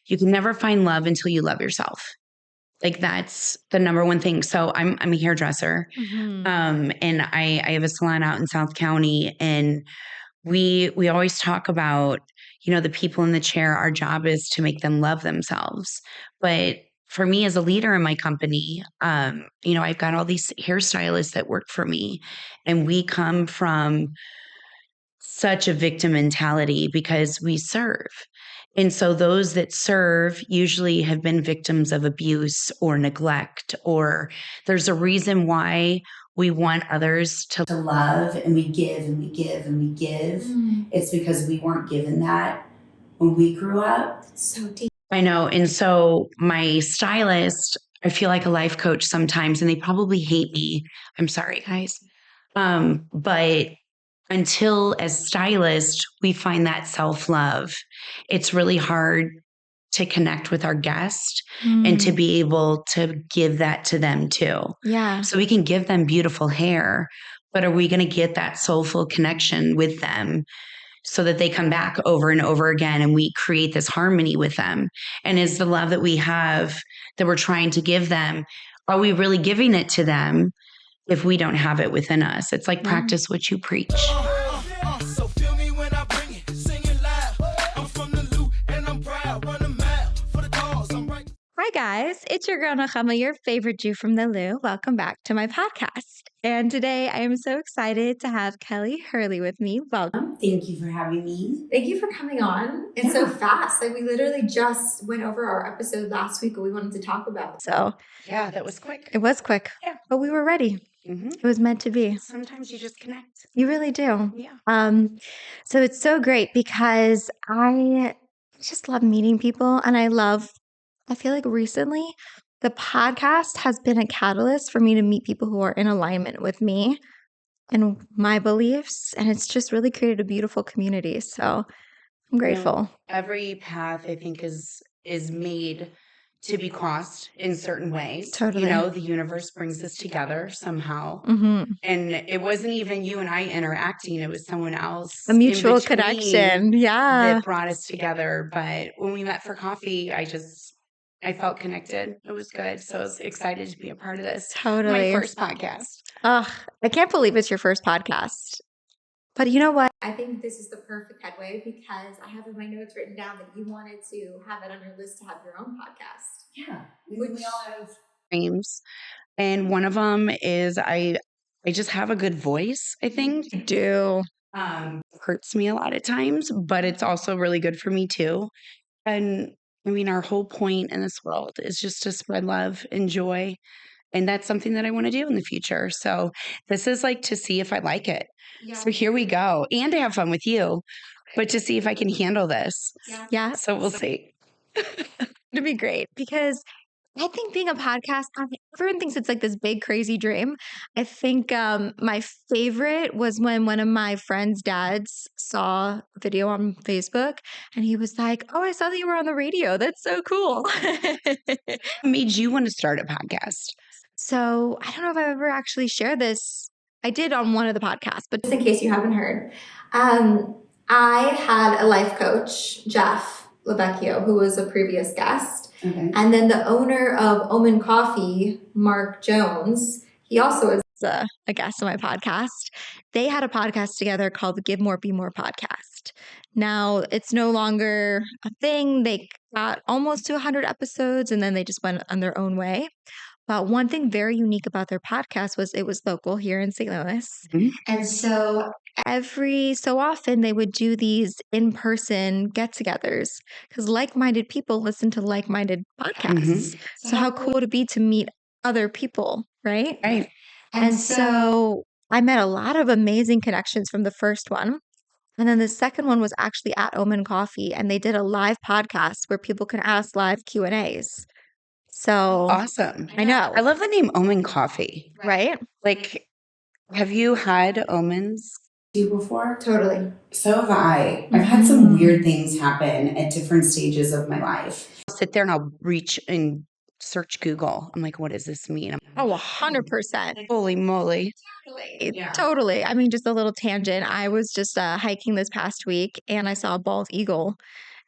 you can never find love until you love yourself. Like that's the number one thing. So I'm a hairdresser. And I have a salon out in South County, and we always talk about, the people in the chair, our job is to make them love themselves. But for me as a leader in my company, I've got all these hairstylists that work for me, and we come from such a victim mentality because we serve. And so those that serve usually have been victims of abuse or neglect, or there's a reason why we want others to love, and we give and we give and we give. It's because we weren't given that when we grew up. So deep. I know. And so my stylist, I feel like a life coach sometimes, and they probably hate me. I'm sorry, guys. But until as stylists, we find that self-love, it's really hard to connect with our guest and to be able to give that to them too. Yeah. So we can give them beautiful hair, but are we going to get that soulful connection with them so that they come back over and over again and we create this harmony with them? And is the love that we have that we're trying to give them, are we really giving it to them if we don't have it within us? It's like practice what you preach. So feel me when I bring it, sing it loud. I'm from the loot and I'm proud, run a mile for the cause. I'm right. Hi guys, it's your girl Nechama, your favorite Jew from the Lou. Welcome back to my podcast. And today I am so excited to have Kelly Hurley with me. Welcome. Thank you for having me. Thank you for coming on. It's so fast. Like we literally just went over our episode last week, what we wanted to talk about. So Yeah, that was quick. it was quick, Yeah. but we were ready. It was meant to be. Sometimes you just connect. You really do. Yeah. So it's so great because I just love meeting people, and I feel like recently the podcast has been a catalyst for me to meet people who are in alignment with me and my beliefs, and it's just really created a beautiful community. So I'm grateful. Every path I think is made to be crossed in certain ways. Totally. The universe brings us together somehow. And it wasn't even you and I interacting. It was someone else. A mutual connection. Yeah. That brought us together. But when we met for coffee, I felt connected. It was good. So I was excited to be a part of this. Totally. My first podcast. Ugh, I can't believe it's your first podcast. But you know what? I think this is the perfect headway because I have in my notes written down that you wanted to have it on your list to have your own podcast. Yeah. Which We all have dreams. And one of them is I just have a good voice, I think. You do. Hurts me a lot of times, but it's also really good for me too. And I mean, our whole point in this world is just to spread love and joy. And that's something that I want to do in the future. So this is like to see if I like it. Yeah. So here we go. And to have fun with you, but to see if I can handle this. Yeah. So we'll see. It'd be great because I think being a podcast, everyone thinks it's like this big, crazy dream. I think my favorite was when one of my friend's dads saw a video on Facebook and he was like, "Oh, I saw that you were on the radio. That's so cool." What made you want to start a podcast? So I don't know if I've ever actually shared this. I did on one of the podcasts, but just in case you haven't heard, I had a life coach, Jeff Lebecchio, who was a previous guest. Okay. And then the owner of Omen Coffee, Mark Jones, he also is a guest on my podcast. They had a podcast together called the Give More, Be More podcast. Now, it's no longer a thing. They got almost to 100 episodes, and then they just went on their own way. But one thing very unique about their podcast was it was local here in St. Louis. Mhm. And so every so often they would do these in-person get-togethers because like-minded people listen to like-minded podcasts. So how cool would it be to meet other people, right? Right. And so I met a lot of amazing connections from the first one. And then the second one was actually at Omen Coffee, and they did a live podcast where people can ask live Q&As. So Awesome. I know. I love the name Omen Coffee. Right? Like, have you had Omens before? totally. So have I. I've had some weird things happen at different stages of my life. I'll sit there and I'll reach and search Google. I'm like, what does this mean? Oh, 100%. Holy moly. Totally. Totally. I mean, just a little tangent. I was just hiking this past week and I saw a bald eagle.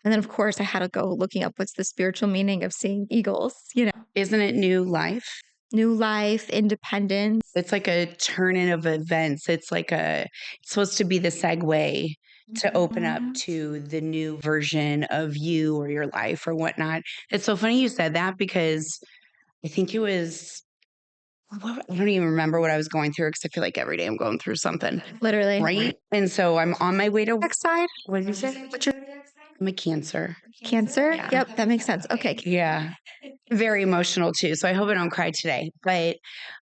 And then, of course, I had to go looking up what's the spiritual meaning of seeing eagles, Isn't it new life? new life, independence. It's like a turn-in of events. It's supposed to be the segue to open up to the new version of you or your life or whatnot. It's so funny you said that because I think it was, I don't even remember what I was going through because I feel like every day I'm going through something. Literally. Right? And so I'm on my way to, Next side. what did you say? What's your I'm a Cancer. Cancer? Yeah. Yep, that makes sense. Okay. Yeah. Very emotional too. So I hope I don't cry today. But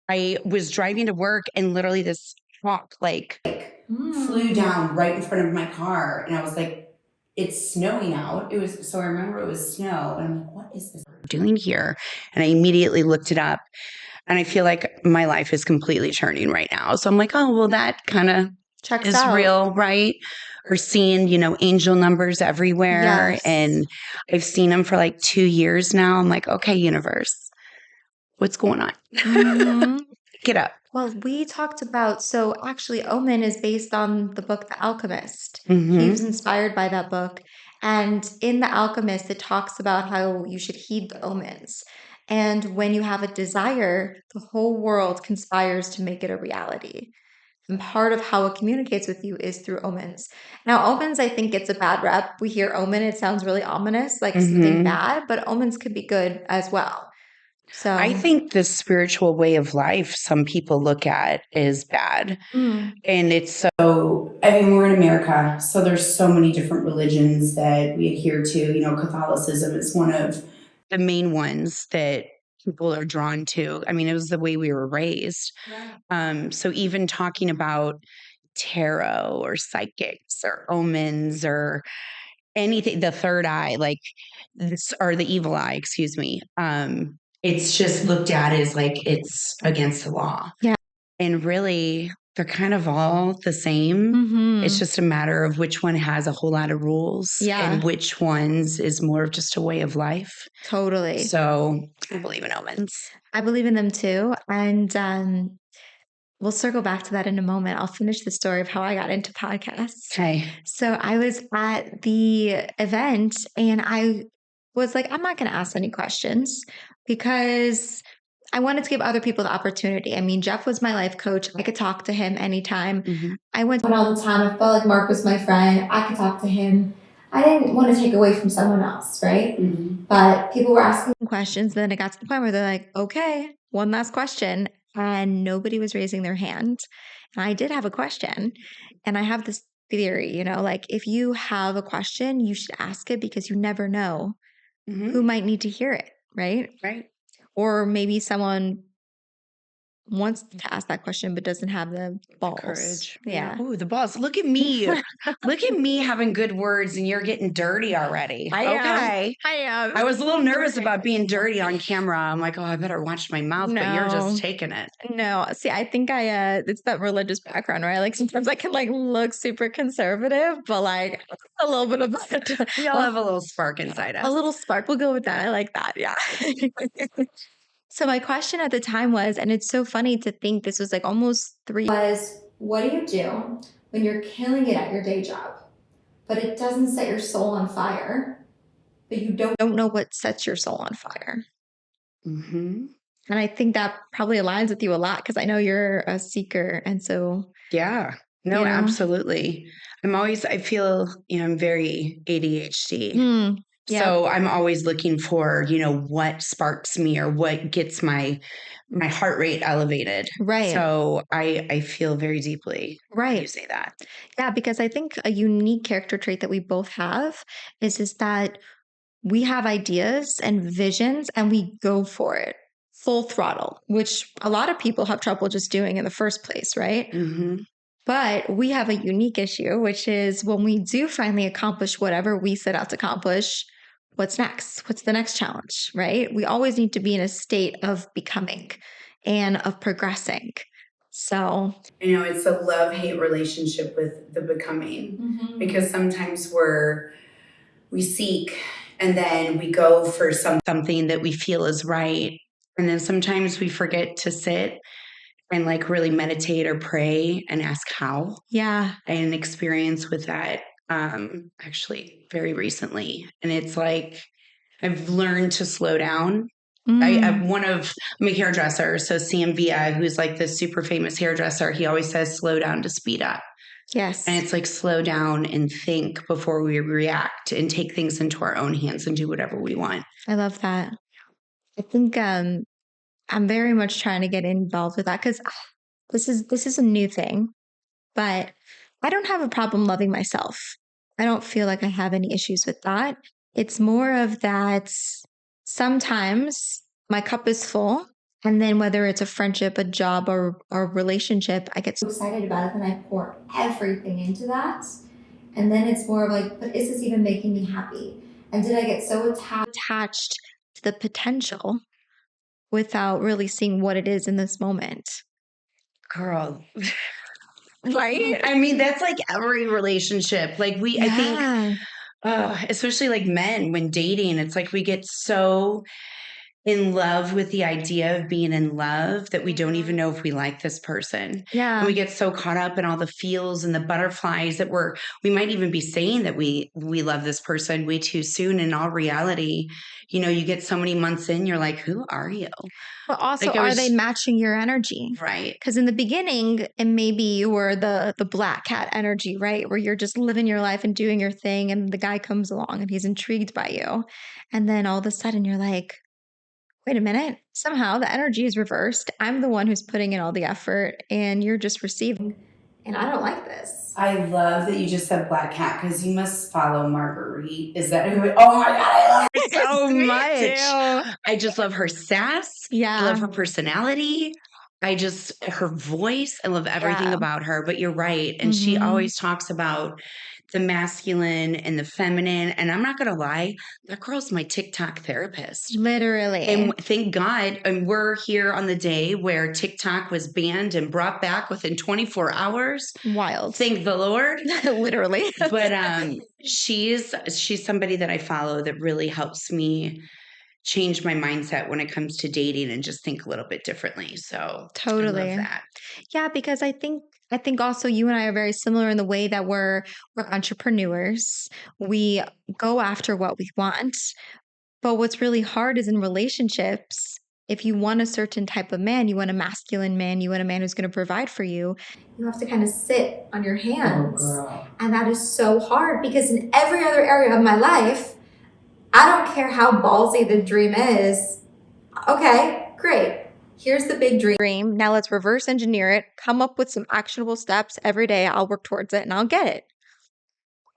I was driving to work and literally this hawk flew down right in front of my car. And I was like, it's snowing out. So I remember it was snow. And I'm like, what is this doing here? And I immediately looked it up. And I feel like my life is completely turning right now. So I'm like, oh, well, that kind of Checks is out. real, right? Or seeing, angel numbers everywhere. Yes. And I've seen them for like 2 years now. I'm like, okay, universe, what's going on? Mhm. Get up. Well, we talked about, so actually, Omen is based on the book The Alchemist. Mhm. He was inspired by that book. And in The Alchemist, it talks about how you should heed the omens. And when you have a desire, the whole world conspires to make it a reality. And part of how it communicates with you is through omens. Now, omens, I think, gets a bad rep. We hear omen, it sounds really ominous, like something Mhm. bad, but omens could be good as well. So I think the spiritual way of life, some people look at is bad. Mm. And it's so, we're in America, so there's so many different religions that we adhere to. Catholicism is one of the main ones that people are drawn to. It was the way we were raised. So even talking about tarot or psychics or omens or anything, the third eye, like this, or the evil eye, excuse me. It's just looked at as like it's against the law. Yeah. And really, they're kind of all the same. Mhm. It's just a matter of which one has a whole lot of rules and which ones is more of just a way of life. Totally. So I believe in omens. I believe in them too. And we'll circle back to that in a moment. I'll finish the story of how I got into podcasts. Okay. So I was at the event and I was like, I'm not going to ask any questions because I wanted to give other people the opportunity. Jeff was my life coach. I could talk to him anytime. Mhm. I went all the time. I felt like Mark was my friend. I could talk to him. I didn't want to take away from someone else, right? But people were asking questions. Then it got to the point where they're like, okay, one last question. And nobody was raising their hand. And I did have a question. And I have this theory, like if you have a question, you should ask it because you never know who might need to hear it, right? Right. Or maybe someone wants to ask that question but doesn't have the balls. Courage. Yeah. Oh, the balls. Look at me. Look at me having good words and you're getting dirty already. I am. I was a little nervous about being dirty on camera. I'm like, oh, I better watch my mouth, but you're No. just taking it. No, see, I think it's that religious background, right? Like sometimes I can look super conservative, but a little bit of that. We all have a little spark inside us. A little spark. We'll go with that. I like that. Yeah. So my question at the time was, and it's so funny to think this was almost 3 was, what do you do when you're killing it at your day job, but it doesn't set your soul on fire, but you don't know what sets your soul on fire? Mm-hmm. And I think that probably aligns with you a lot because I know you're a seeker. And so. Yeah. No, absolutely. I feel, I'm very ADHD. Yeah. So I'm always looking for, what sparks me or what gets my heart rate elevated. Right. So I feel very deeply when you Right. say that. Yeah, because I think a unique character trait that we both have is that we have ideas and visions and we go for it full throttle, which a lot of people have trouble just doing in the first place, right? Mm-hmm. But we have a unique issue, which is when we do finally accomplish whatever we set out to accomplish, what's next? What's the next challenge, right? We always need to be in a state of becoming and of progressing. So, it's a love-hate relationship with the becoming because sometimes we seek and then we go for something that we feel is right. And then sometimes we forget to sit and really meditate or pray and ask how. Yeah. And experience with that actually very recently. And it's like, I've learned to slow down. Mm. I'm a hairdresser. So Sam Villa, who's like this super famous hairdresser, he always says, slow down to speed up. Yes. And it's like, slow down and think before we react and take things into our own hands and do whatever we want. I love that. I think I'm very much trying to get involved with that because this is a new thing, but I don't have a problem loving myself. I don't feel like I have any issues with that. It's more of that sometimes my cup is full, and then whether it's a friendship, a job, or a relationship, I get so excited about it, then I pour everything into that. And then it's more of like, but is this even making me happy? And did I get so attached to the potential without really seeing what it is in this moment. Girl. Right? I mean, that's like every relationship. Like I think, especially like men when dating, it's like we get so in love with the idea of being in love that we don't even know if we like this person. Yeah. And we get so caught up in all the feels and the butterflies that we might even be saying that we love this person way too soon. In all reality, you get so many months in, you're like, who are you? But also, Like, are they matching your energy? Right. Because in the beginning, and maybe you were the black cat energy, right? Where you're just living your life and doing your thing, and the guy comes along and he's intrigued by you. And then all of a sudden you're like, wait a minute, somehow the energy is reversed. I'm the one who's putting in all the effort and you're just receiving. and I don't like this. I love that you just said black cat because you must follow Marguerite. Is that who? Oh my God, I love her so much. Too. I just love her sass. Yeah. I love her personality. Her voice. I love everything about her. But you're right. And she always talks about the masculine and the feminine. And I'm not going to lie, that girl's my TikTok therapist. Literally. And thank God, and we're here on the day where TikTok was banned and brought back within 24 hours. Wild. Thank the Lord. Literally. But she's somebody that I follow that really helps me change my mindset when it comes to dating and just think a little bit differently. So totally. I love that. Yeah, because I think also you and I are very similar in the way that we're entrepreneurs. We go after what we want. But what's really hard is in relationships, if you want a certain type of man, you want a masculine man, you want a man who's going to provide for you. You have to kind of sit on your hands. Oh, girl. And that is so hard because in every other area of my life, I don't care how ballsy the dream is. Okay, great. Here's the big dream. Now let's reverse engineer it, come up with some actionable steps every day. I'll work towards it and I'll get it.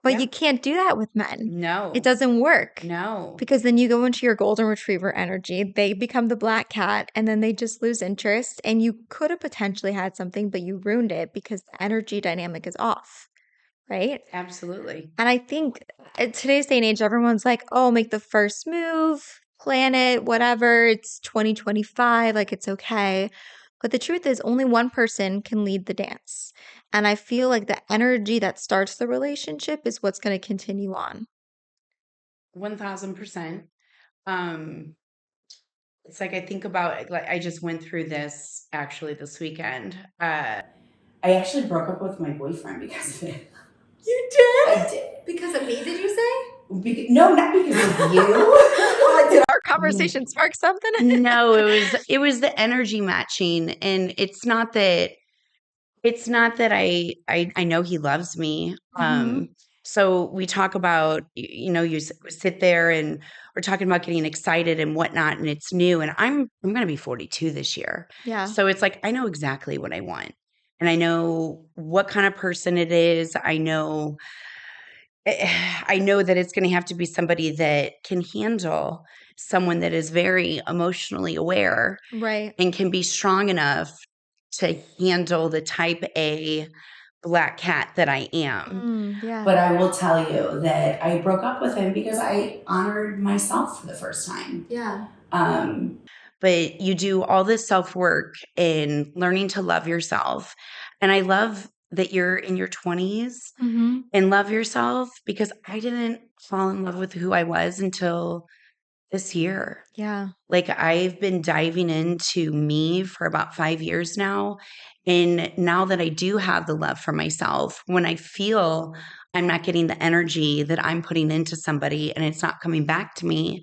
But you can't do that with men. No. It doesn't work. No. Because then you go into your golden retriever energy. They become the black cat and then they just lose interest. And you could have potentially had something, but you ruined it because the energy dynamic is off. Right? Absolutely. And I think in today's day and age, everyone's like, oh, make the first move, plan it, whatever. It's 2025. Like, it's okay. But the truth is, only one person can lead the dance. And I feel like the energy that starts the relationship is what's going to continue on. 1000%. It's like I think about, like, I just went through this actually this weekend. I actually broke up with my boyfriend because of it. You did? I did. Because of me, did you say? No, not because of you. Did our conversation spark something? No, it was the energy matching, and it's not that I know he loves me. So we talk about, you sit there and we're talking about getting excited and whatnot, and it's new, and I'm going to be 42 this year. Yeah. So it's like I know exactly what I want, and I know what kind of person it is. I know that it's going to have to be somebody that can handle someone that is very emotionally aware, Right. and can be strong enough to handle the type A black cat that I am. Yeah. But I will tell you that I broke up with him because I honored myself for the first time. Yeah. But you do all this self-work in learning to love yourself. And I love that you're in your 20s and love yourself, because I didn't fall in love with who I was until this year. Yeah. Like, I've been diving into me for about 5 years now. And now that I do have the love for myself, when I feel I'm not getting the energy that I'm putting into somebody and it's not coming back to me,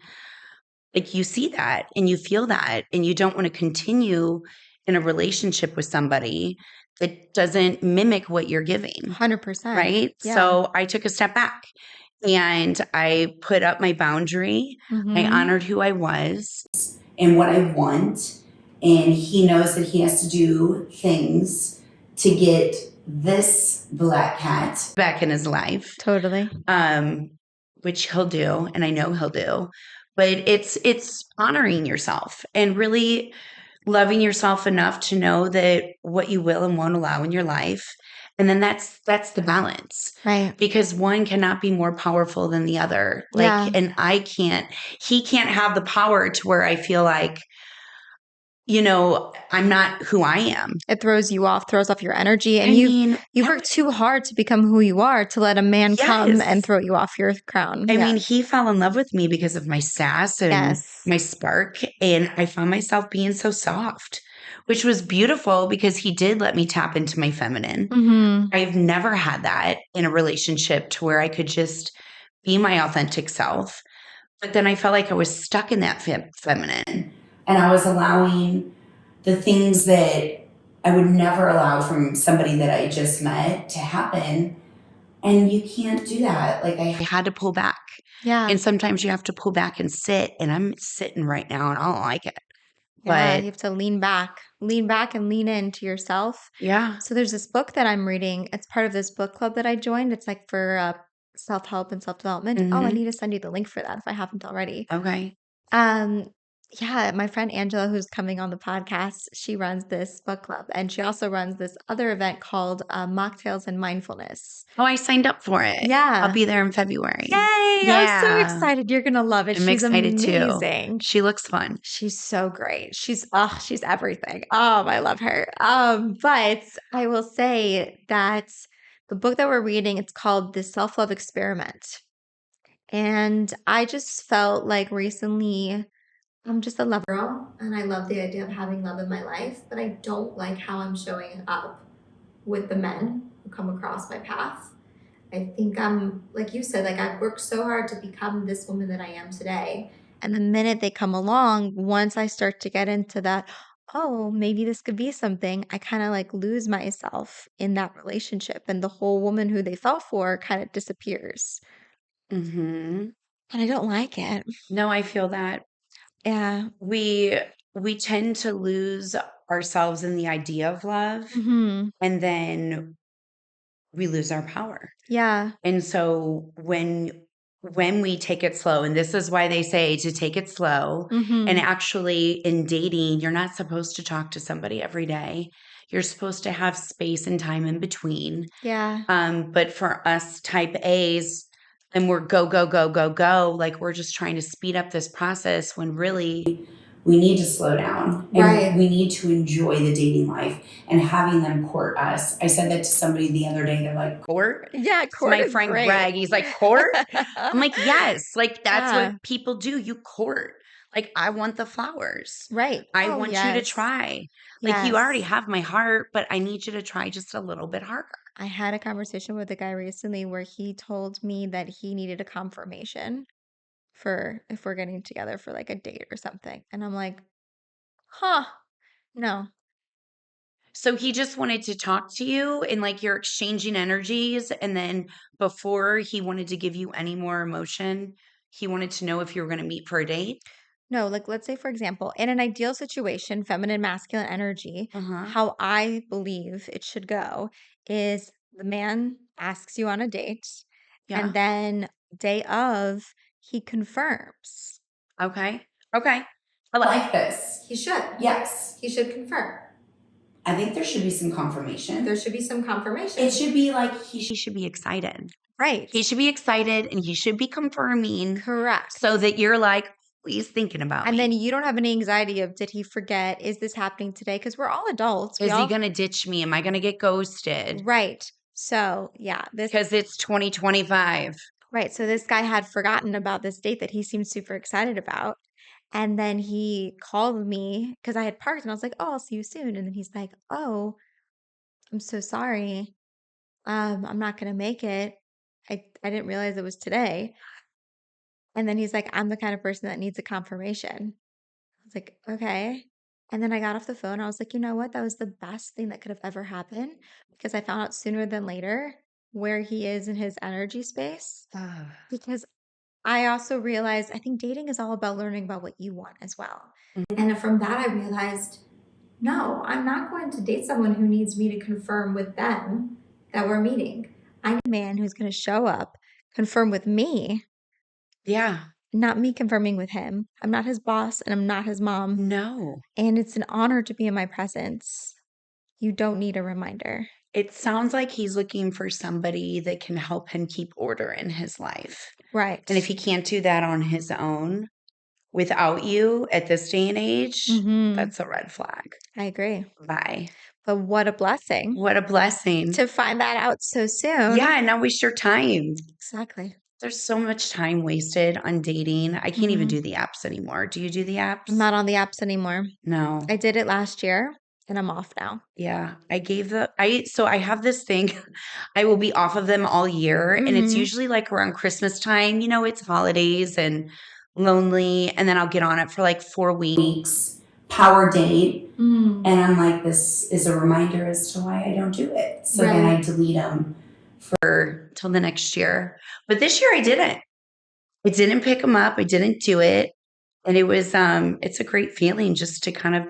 like you see that and you feel that and you don't want to continue in a relationship with somebody that doesn't mimic what you're giving. 100%. Right. Yeah. So I took a step back and I put up my boundary. I honored who I was and what I want. And he knows that he has to do things to get this black cat back in his life. Totally. Which he'll do, and I know he'll do. But it's honoring yourself and really loving yourself enough to know that what you will and won't allow in your life. And then that's the balance. Right. Because one cannot be more powerful than the other. Yeah. And he can't have the power to where I feel like, I'm not who I am. It throws you off, throws off your energy. And you work too hard to become who you are to let a man come and throw you off your crown. I mean, he fell in love with me because of my sass and my spark. And I found myself being so soft, which was beautiful because he did let me tap into my feminine. I've never had that in a relationship to where I could just be my authentic self. But then I felt like I was stuck in that feminine. And I was allowing the things that I would never allow from somebody that I just met to happen. And you can't do that. Like I had to pull back. Yeah. And sometimes you have to pull back and sit. And I'm sitting right now and I don't like it. Yeah, But you have to lean back and lean into yourself. Yeah. So there's this book that I'm reading. It's part of this book club that I joined. It's like for self-help and self-development. Oh, I need to send you the link for that if I haven't already. Okay. Yeah, my friend Angela, who's coming on the podcast, she runs this book club, and she also runs this other event called Mocktails and Mindfulness. Oh, I signed up for it. Yeah. I'll be there in February. Yay! Yeah. I'm so excited. You're going to love it. I'm She's excited amazing. too. She looks fun. She's so great. She's everything. Oh, I love her. But I will say that the book that we're reading, it's called The Self-Love Experiment. And I just felt like recently I'm just a lover girl, and I love the idea of having love in my life, but I don't like how I'm showing up with the men who come across my path. I think I'm, like you said, like I've worked so hard to become this woman that I am today. And the minute they come along, once I start to get into that, oh, maybe this could be something, I kind of like lose myself in that relationship. And the whole woman who they fell for kind of disappears. And I don't like it. No, I feel that. Yeah. We tend to lose ourselves in the idea of love, and then we lose our power. Yeah. And so when we take it slow, and this is why they say to take it slow, and actually in dating, you're not supposed to talk to somebody every day. You're supposed to have space and time in between. Yeah. But for us type A's, and we're go, go, go, go, go, like we're just trying to speed up this process when really we need to slow down. And we need to enjoy the dating life and having them court us. I said that to somebody the other day. They're like, court? Yeah, court. My friend Greg, he's like, court? I'm like, yes. Like that's what people do. You court. Like I want the flowers. Right. I want you to try. Like you already have my heart, but I need you to try just a little bit harder. I had a conversation with a guy recently where he told me that he needed a confirmation for if we're getting together for like a date or something. And I'm like, no. So he just wanted to talk to you and like you're exchanging energies. And then before he wanted to give you any more emotion, he wanted to know if you were going to meet for a date. No, like let's say, for example, in an ideal situation, feminine, masculine energy, how I believe it should go is the man asks you on a date and then day of, he confirms. Okay. I like this. He should. Yes. He should confirm. I think there should be some confirmation. There should be some confirmation. It should be like he should be excited. Right. He should be excited and he should be confirming. Correct. So that you're like, he's thinking about and me. then you don't have any anxiety of, did he forget? Is this happening today? Because we're all adults. Is he going to ditch me? Am I going to get ghosted? Right. So, yeah. Because it's 2025. Right. So this guy had forgotten about this date that he seemed super excited about. And then he called me because I had parked and I was like, oh, I'll see you soon. And then he's like, oh, I'm so sorry. I'm not going to make it. I didn't realize it was today. And then he's like, I'm the kind of person that needs a confirmation. I was like, okay. And then I got off the phone. I was like, you know what? That was the best thing that could have ever happened because I found out sooner than later where he is in his energy space. Because I also realized I think dating is all about learning about what you want as well. And from that, I realized, no, I'm not going to date someone who needs me to confirm with them that we're meeting. I need a man who's going to show up, confirm with me, Yeah. not me confirming with him. I'm not his boss and I'm not his mom. No. And it's an honor to be in my presence. You don't need a reminder. It sounds like he's looking for somebody that can help him keep order in his life. Right. And if he can't do that on his own without you at this day and age, that's a red flag. I agree. Bye. But what a blessing. What a blessing. To find that out so soon. Yeah, and not waste your time. Exactly. There's so much time wasted on dating. I can't even do the apps anymore. Do you do the apps? I'm not on the apps anymore. No. I did it last year and I'm off now. Yeah. So I have this thing. I will be off of them all year. And it's usually like around Christmas time. You know, it's holidays and lonely. And then I'll get on it for like 4 weeks. Power date. And I'm like, this is a reminder as to why I don't do it. So then I delete them for till the next year. But this year I didn't. I didn't pick them up. I didn't do it. And it was, it's a great feeling just to kind of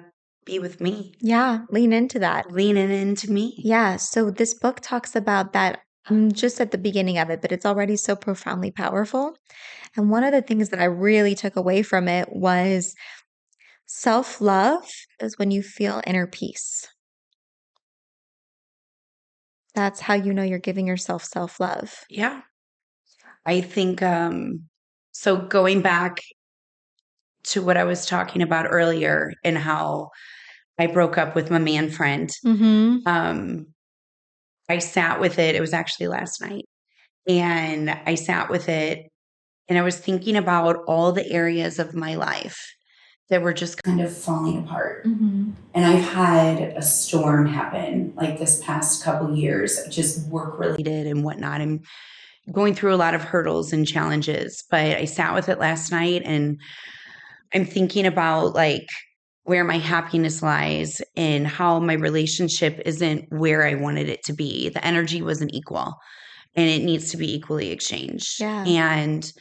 be with me. Yeah. Lean into that. Leaning into me. Yeah. So this book talks about that. I'm just at the beginning of it, but it's already so profoundly powerful. And one of the things that I really took away from it was self-love is when you feel inner peace. That's how you know you're giving yourself self-love. Yeah. I think, so going back to what I was talking about earlier and how I broke up with my man friend, I sat with it. It was actually last night. And I sat with it and I was thinking about all the areas of my life that were just kind of falling apart. And I've had a storm happen like this past couple years, just work related and whatnot. I'm going through a lot of hurdles and challenges, but I sat with it last night and I'm thinking about like where my happiness lies and how my relationship isn't where I wanted it to be. The energy wasn't equal and it needs to be equally exchanged. Yeah. And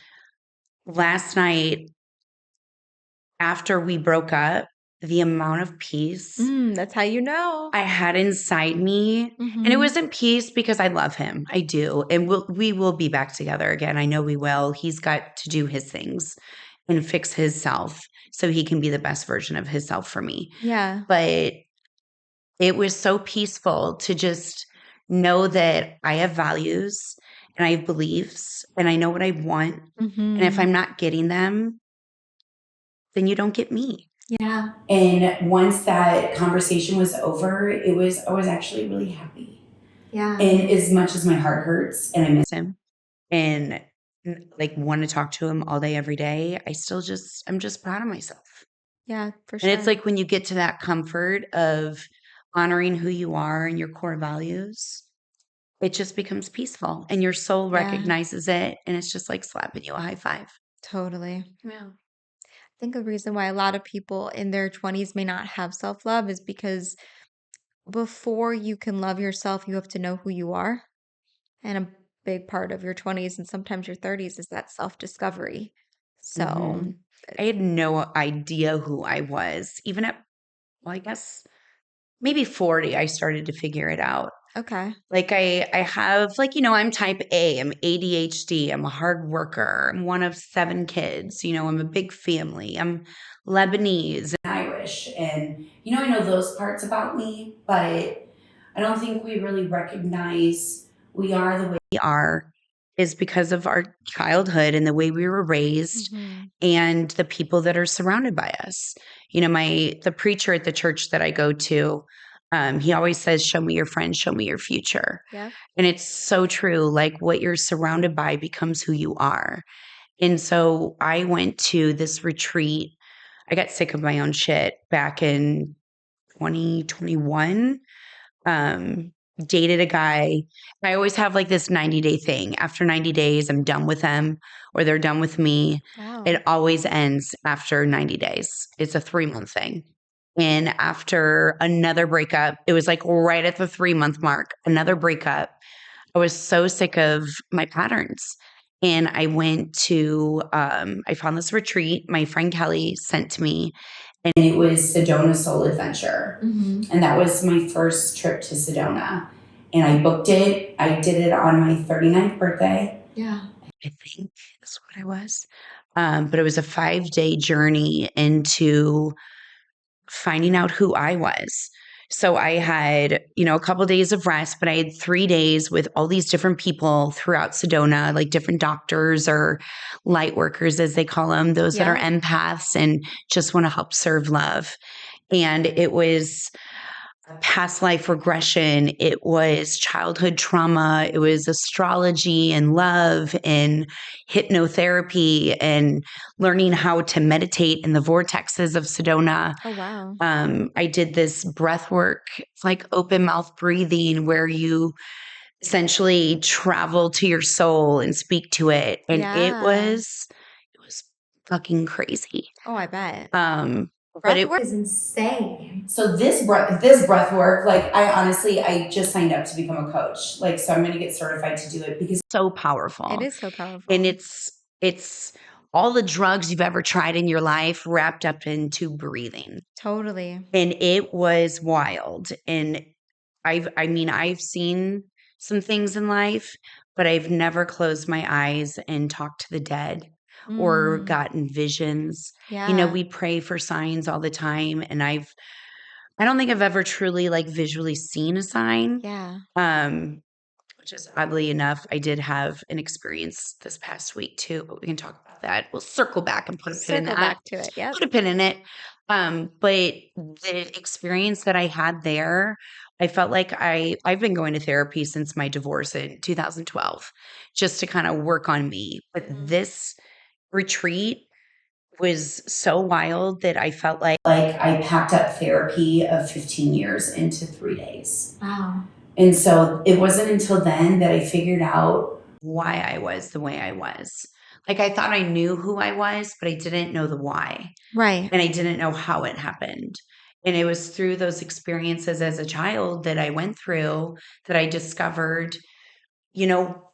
last night, after we broke up, the amount of peace That's how you know. I had inside me, and it wasn't peace because I love him. I do. And we will be back together again. I know we will. He's got to do his things and fix his self so he can be the best version of himself for me. Yeah. But it was so peaceful to just know that I have values and I have beliefs and I know what I want. And if I'm not getting them, then you don't get me. Yeah. And once that conversation was over, I was actually really happy. Yeah. And as much as my heart hurts and I miss him and like want to talk to him all day, every day, I'm just proud of myself. Yeah, for sure. And it's like when you get to that comfort of honoring who you are and your core values, it just becomes peaceful and your soul recognizes it. And it's just like slapping you a high five. Totally. Yeah. I think a reason why a lot of people in their 20s may not have self-love is because before you can love yourself, you have to know who you are. And a big part of your 20s and sometimes your 30s is that self-discovery. So I had no idea who I was. Even at, well, I guess maybe 40, I started to figure it out. okay. Like I have like, I'm type A, I'm ADHD, I'm a hard worker, I'm one of 7 kids, I'm a big family, I'm Lebanese and Irish. And, I know those parts about me, but I don't think we really recognize we are the way we are is because of our childhood and the way we were raised and the people that are surrounded by us. The preacher at the church that I go to, he always says, show me your friends, show me your future. Yeah. And it's so true. Like what you're surrounded by becomes who you are. And so I went to this retreat. I got sick of my own shit back in 2021. dated a guy. I always have like this 90-day thing. After 90 days, I'm done with them or they're done with me. Wow. It always ends after 90 days. It's a 3-month thing. And after another breakup, it was like right at the 3-month mark, another breakup. I was so sick of my patterns. And I went to, I found this retreat my friend Kelly sent to me. And it was Sedona Soul Adventure. And that was my first trip to Sedona. And I booked it. I did it on my 39th birthday. Yeah. I think that's what it was. But it was a 5-day journey into finding out who I was. So I had, a couple of days of rest, but I had 3 days with all these different people throughout Sedona, like different doctors or light workers, as they call them, those that are empaths and just want to help serve love. And it was past life regression. It was childhood trauma. It was astrology and love and hypnotherapy and learning how to meditate in the vortexes of Sedona. Oh, wow. I did this breath work, it's like open mouth breathing where you essentially travel to your soul and speak to it. And it was fucking crazy. Oh, I bet. But it is insane. So this breath work, like I just signed up to become a coach. Like, so I'm going to get certified to do it because it's so powerful. It is so powerful. And it's all the drugs you've ever tried in your life wrapped up into breathing. Totally. And it was wild. And I've seen some things in life, but I've never closed my eyes and talked to the dead or gotten visions. Yeah. We pray for signs all the time. And I don't think I've ever truly like visually seen a sign. Yeah. Which is oddly enough, I did have an experience this past week too, but we can talk about that. We'll circle back and put a pin in that. Circle back to it. Yeah. Put a pin in it. But the experience that I had there, I felt like I've been going to therapy since my divorce in 2012, just to kind of work on me. But this retreat was so wild that I felt like I packed up therapy of 15 years into 3 days. Wow. And so it wasn't until then that I figured out why I was the way I was. Like I thought I knew who I was, but I didn't know the why. Right. And I didn't know how it happened. And it was through those experiences as a child that I went through that I discovered,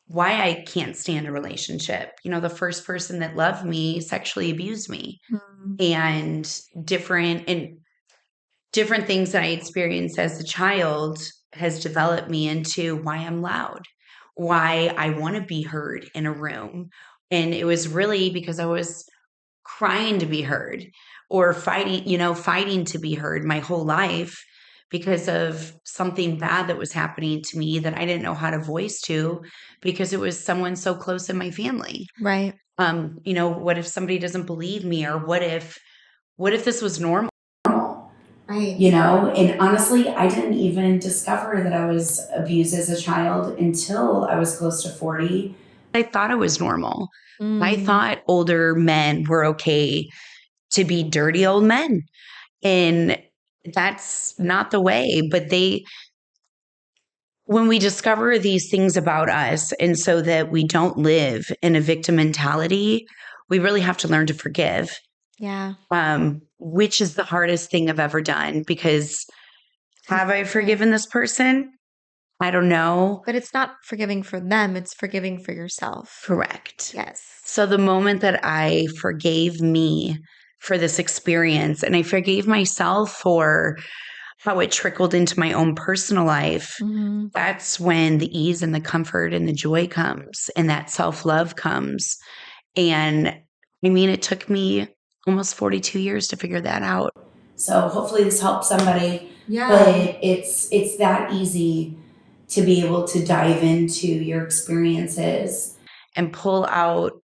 why I can't stand a relationship. The first person that loved me sexually abused me. And different things that I experienced as a child has developed me into why I'm loud, why I want to be heard in a room. And it was really because I was crying to be heard or fighting to be heard my whole life because of something bad that was happening to me that I didn't know how to voice to because it was someone so close in my family. Right. What if somebody doesn't believe me, or what if this was normal? Right. And honestly, I didn't even discover that I was abused as a child until I was close to 40. I thought it was normal. I thought older men were okay to be dirty old men. And that's not the way. But when we discover these things about us, and so that we don't live in a victim mentality, we really have to learn to forgive. Yeah. Which is the hardest thing I've ever done, because have I forgiven this person? I don't know. But it's not forgiving for them. It's forgiving for yourself. Correct. Yes. So the moment that I forgave me for this experience, and I forgave myself for how it trickled into my own personal life, that's when the ease and the comfort and the joy comes, and that self-love comes. And it took me almost 42 years to figure that out. So hopefully this helps somebody. Yeah. But it's that easy to be able to dive into your experiences and pull out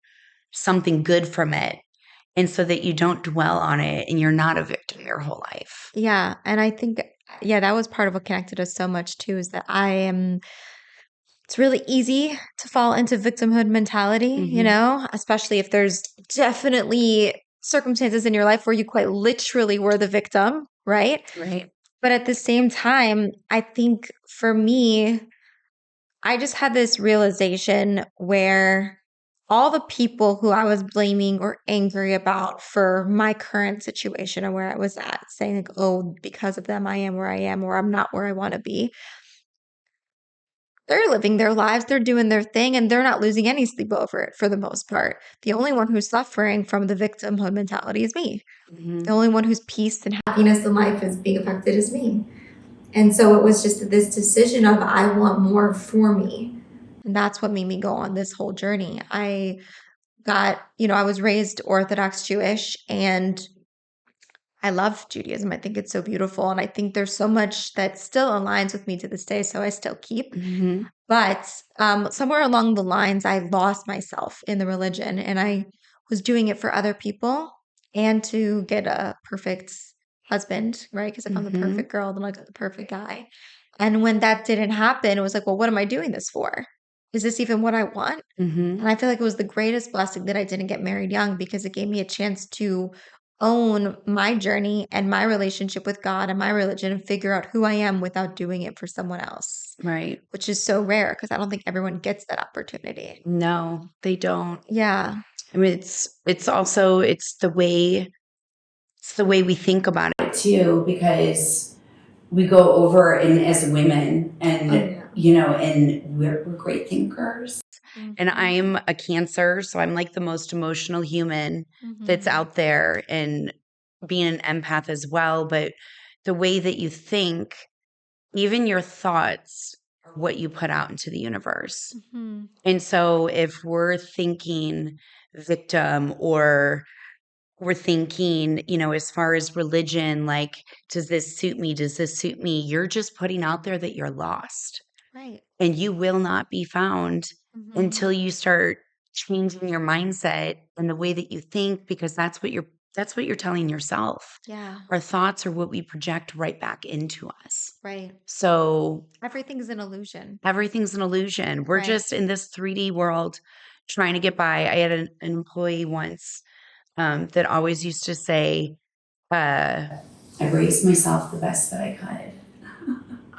something good from it. And so that you don't dwell on it and you're not a victim your whole life. Yeah. And I think, that was part of what connected us so much too, is that it's really easy to fall into victimhood mentality, especially if there's definitely circumstances in your life where you quite literally were the victim, right? Right. But at the same time, I think for me, I just had this realization where all the people who I was blaming or angry about for my current situation or where I was at, saying like, oh, because of them, I am where I am, or I'm not where I want to be. They're living their lives, they're doing their thing, and they're not losing any sleep over it for the most part. The only one who's suffering from the victimhood mentality is me. The only one whose peace and happiness in life is being affected is me. And so it was just this decision of I want more for me. And that's what made me go on this whole journey. I was raised Orthodox Jewish and I love Judaism. I think it's so beautiful. And I think there's so much that still aligns with me to this day. So I still keep. But somewhere along the lines, I lost myself in the religion and I was doing it for other people and to get a perfect husband, right? Because if I'm the perfect girl, then I got the perfect guy. And when that didn't happen, it was like, well, what am I doing this for? Is this even what I want? And I feel like it was the greatest blessing that I didn't get married young because it gave me a chance to own my journey and my relationship with God and my religion and figure out who I am without doing it for someone else. Right. Which is so rare because I don't think everyone gets that opportunity. No, they don't. Yeah. I mean, it's also the way we think about it too, because we go over and as women and and we're great thinkers. And I'm a Cancer, so I'm like the most emotional human that's out there, and being an empath as well. But the way that you think, even your thoughts are what you put out into the universe. And so if we're thinking victim, or we're thinking, as far as religion, like, does this suit me? Does this suit me? You're just putting out there that you're lost. Right. And you will not be found until you start changing your mindset and the way that you think, because that's what you're telling yourself. Yeah. Our thoughts are what we project right back into us. Right. So everything's an illusion. Everything's an illusion. We're Right. just in this 3D world trying to get by. I had an employee once that always used to say, I raised myself the best that I could.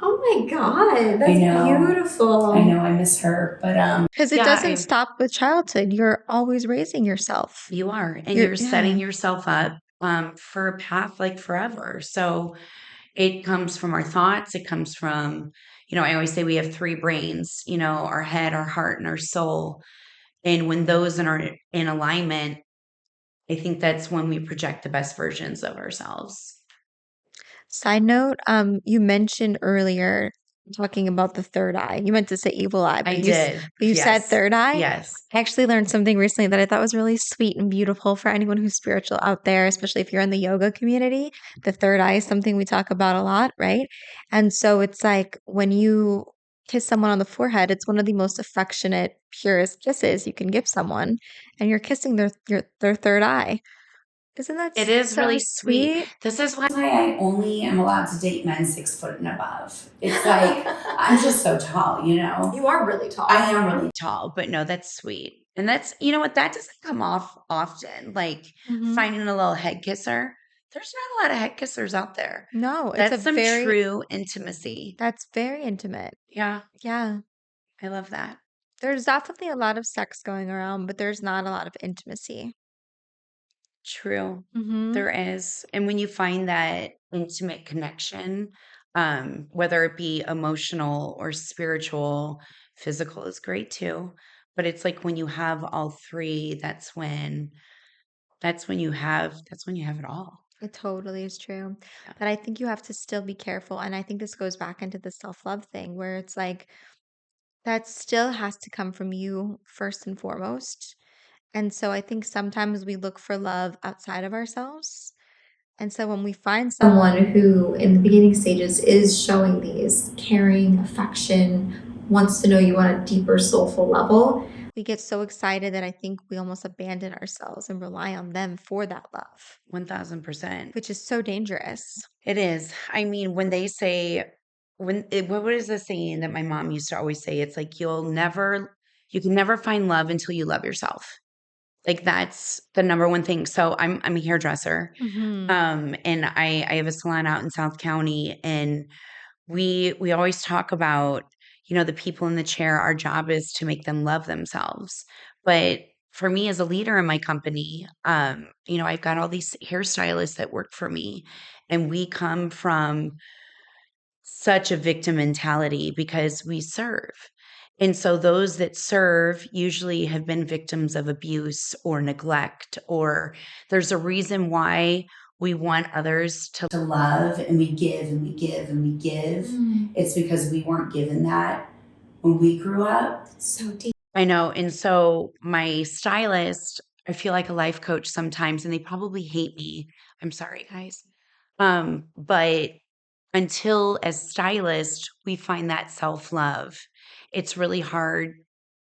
Oh my God, that's beautiful. I know, I miss her, but because it doesn't stop with childhood. You're always raising yourself. You are, and you're setting yourself up for a path like forever. So it comes from our thoughts. It comes from, I always say we have three brains, our head, our heart, and our soul. And when those are in alignment, I think that's when we project the best versions of ourselves. Side note, you mentioned earlier talking about the third eye. You meant to say evil eye, but I did. You said third eye. Yes. I actually learned something recently that I thought was really sweet and beautiful for anyone who's spiritual out there, especially if you're in the yoga community. The third eye is something we talk about a lot, right? And so it's like when you kiss someone on the forehead, it's one of the most affectionate, purest kisses you can give someone, and you're kissing their third eye. Isn't that It is so really sweet. This is why I only am allowed to date men 6 foot and above. It's like, I'm just so tall, You are really tall. I am really tall, but no, that's sweet. And that's, what, that doesn't come off often. Like finding a little head kisser. There's not a lot of head kissers out there. No, That's some true intimacy. That's very intimate. Yeah. Yeah. I love that. There's definitely a lot of sex going around, but there's not a lot of intimacy. True. There is. And when you find that intimate connection, whether it be emotional or spiritual, physical is great too. But it's like when you have all three, that's when you have it all. It totally is true. Yeah. But I think you have to still be careful. And I think this goes back into the self-love thing where it's like that still has to come from you first and foremost. And so I think sometimes we look for love outside of ourselves. And so when we find someone who in the beginning stages is showing these caring, affection, wants to know you on a deeper soulful level, we get so excited that I think we almost abandon ourselves and rely on them for that love. 1000%. Which is so dangerous. It is. I mean, when they say, what is the saying that my mom used to always say? It's like, you can never find love until you love yourself. Like that's the number one thing. So I'm a hairdresser. Mm-hmm. And I have a salon out in South County, and we always talk about, the people in the chair, our job is to make them love themselves. But for me as a leader in my company, I've got all these hairstylists that work for me, and we come from such a victim mentality because we serve. And so those that serve usually have been victims of abuse or neglect, or there's a reason why we want others to love, and we give and we give and we give. It's because we weren't given that when we grew up. So deep. I know. And so my stylist, I feel like a life coach sometimes, and they probably hate me. I'm sorry, guys. But until as stylists, we find that self-love, it's really hard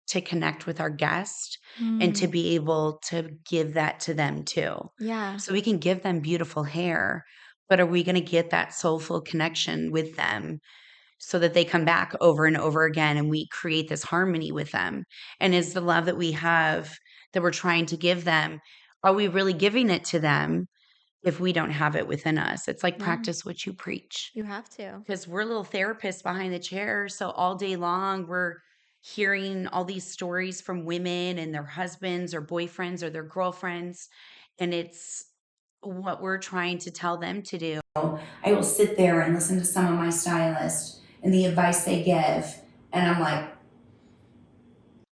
to connect with our guest and to be able to give that to them too. Yeah. So we can give them beautiful hair, but are we going to get that soulful connection with them so that they come back over and over again and we create this harmony with them? And is the love that we have that we're trying to give them, are we really giving it to them if we don't have it within us? It's like No. practice what you preach, You have to. because we're little therapists behind the chair. So all day long, we're hearing all these stories from women and their husbands or boyfriends or their girlfriends. And it's what we're trying to tell them to do. I will sit there and listen to some of my stylists and the advice they give. And I'm like,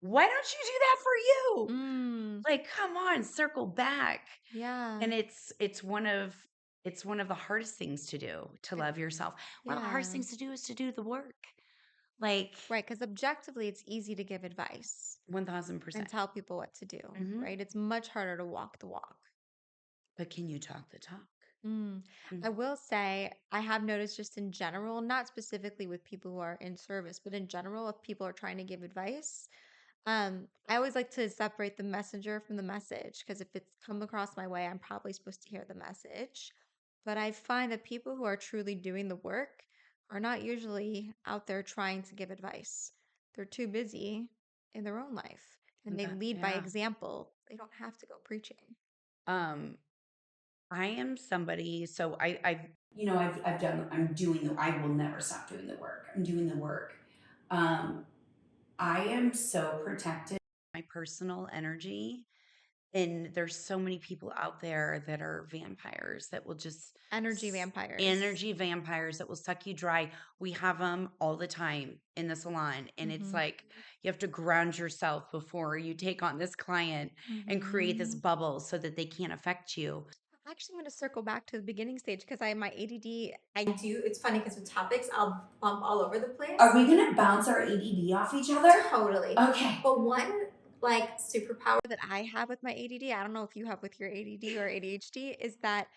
why don't you do that for you? Like, come on, circle back. Yeah. And it's one of the hardest things to do, to love yourself. One of the hardest Yeah. things to do is to do the work. Like Right, because objectively, it's easy to give advice and 1000%. tell people what to do, Mhm. right? It's much harder to walk the walk. But can you talk the talk? Mm. Mm. I will say, I have noticed just in general, not specifically with people who are in service, but in general, if people are trying to give advice, I always like to separate the messenger from the message because if it's come across my way, I'm probably supposed to hear the message. But I find that people who are truly doing the work are not usually out there trying to give advice. They're too busy in their own life and they lead by Yeah. example. They don't have to go preaching. Um, I am somebody, so I'm doing I will never stop doing the work. I'm doing the work. I am so protected of my personal energy. And there's so many people out there that are vampires that will just Energy vampires. energy vampires that will suck you dry. We have them all the time in the salon. And it's like you have to ground yourself before you take on this client and create this bubble so that they can't affect you. I'm actually going to circle back to the beginning stage because my ADD. I do. It's funny because with topics, I'll bump all over the place. Are we going to bounce our ADD off each other? Totally. Okay. But one superpower That I have with my ADD, I don't know if you have with your ADD or ADHD, is that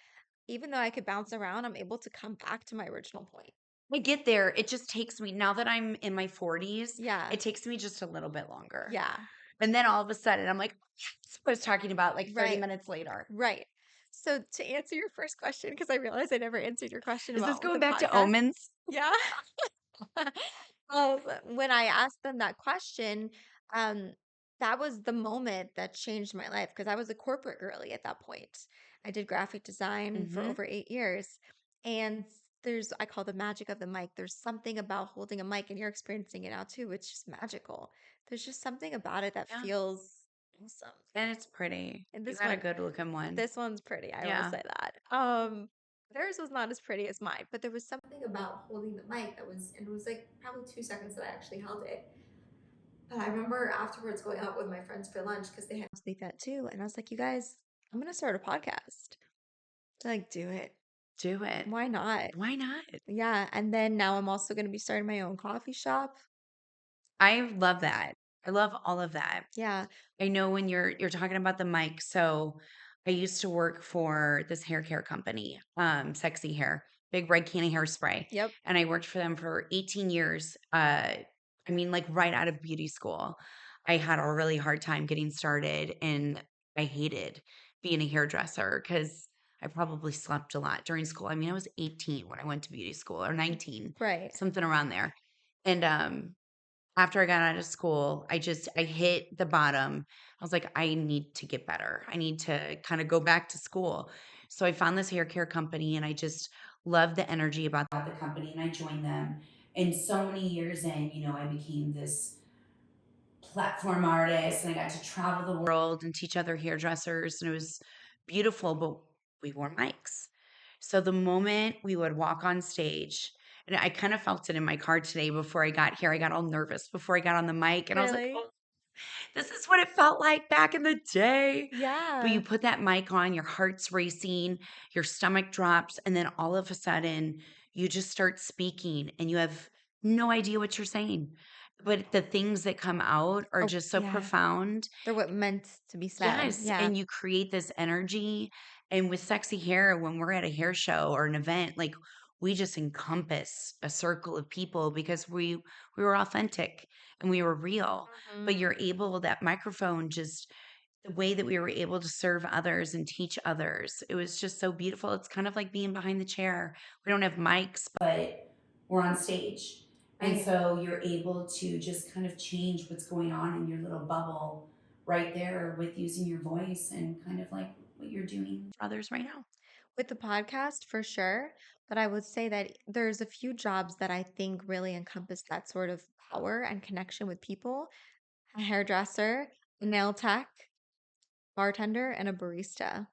even though I could bounce around, I'm able to come back to my original point. I get there. It just takes me, now that I'm in my 40s, Yeah. it takes me just a little bit longer. Yeah. And then all of a sudden, I'm like, that's what I was talking about like 30 Right. minutes later. Right. So to answer your first question, because I realized I never answered your question Is this about going the back to podcast. Omens? Yeah. When I asked them that question, um, that was the moment that changed my life because I was a corporate girly at that point. I did graphic design for over 8 years. And I call the magic of the mic. There's something about holding a mic, and you're experiencing it now too. It's just magical. There's just something about it that Yeah. feels awesome. And it's pretty. And You this got a one, good looking one. this one's pretty. I will Yeah. say that. Theirs was not as pretty as mine, but there was something about holding the mic and it was like probably 2 seconds that I actually held it. But I remember afterwards going out with my friends for lunch because they had like that too. And I was like, you guys, I'm gonna start a podcast. They're like, do it. Do it. Why not? Why not? Yeah. And then now I'm also gonna be starting my own coffee shop. I love that. I love all of that. Yeah. I know when you're talking about the mic. So I used to work for this hair care company, Sexy Hair, Big Red Candy Hairspray. Yep. And I worked for them for 18 years. I mean, like right out of beauty school. I had a really hard time getting started, and I hated being a hairdresser because I probably slept a lot during school. I mean, I was 18 when I went to beauty school, or 19, Right. something around there. And after I got out of school, I hit the bottom. I was like, I need to get better. I need to kind of go back to school. So I found this hair care company and I just loved the energy about the company and I joined them. And so many years in, I became this platform artist and I got to travel the world and teach other hairdressers and it was beautiful, but we wore mics. So the moment we would walk on stage, and I kind of felt it in my car today before I got here. I got all nervous before I got on the mic and I was like, Really? oh, this is what it felt like back in the day. But you Yeah. put that mic on, your heart's racing, your stomach drops, and then all of a sudden you just start speaking and you have no idea what you're saying. But the things that come out are Oh, just so yeah. profound. They're what meant to be said. Yes, Yeah. and you create this energy. And with sexy hair, when we're at a hair show or an event, like we just encompass a circle of people because we were authentic and we were real. But Mhm. you're able that microphone just the way that we were able to serve others and teach others. It was just so beautiful. It's kind of like being behind the chair. We don't have mics, but we're on stage. And Right. so you're able to just kind of change what's going on in your little bubble right there with using your voice and kind of like what you're doing for others right now. With the podcast, for sure. But I would say that there's a few jobs that I think really encompass that sort of power and connection with people: a hairdresser, a nail tech, bartender, and a barista.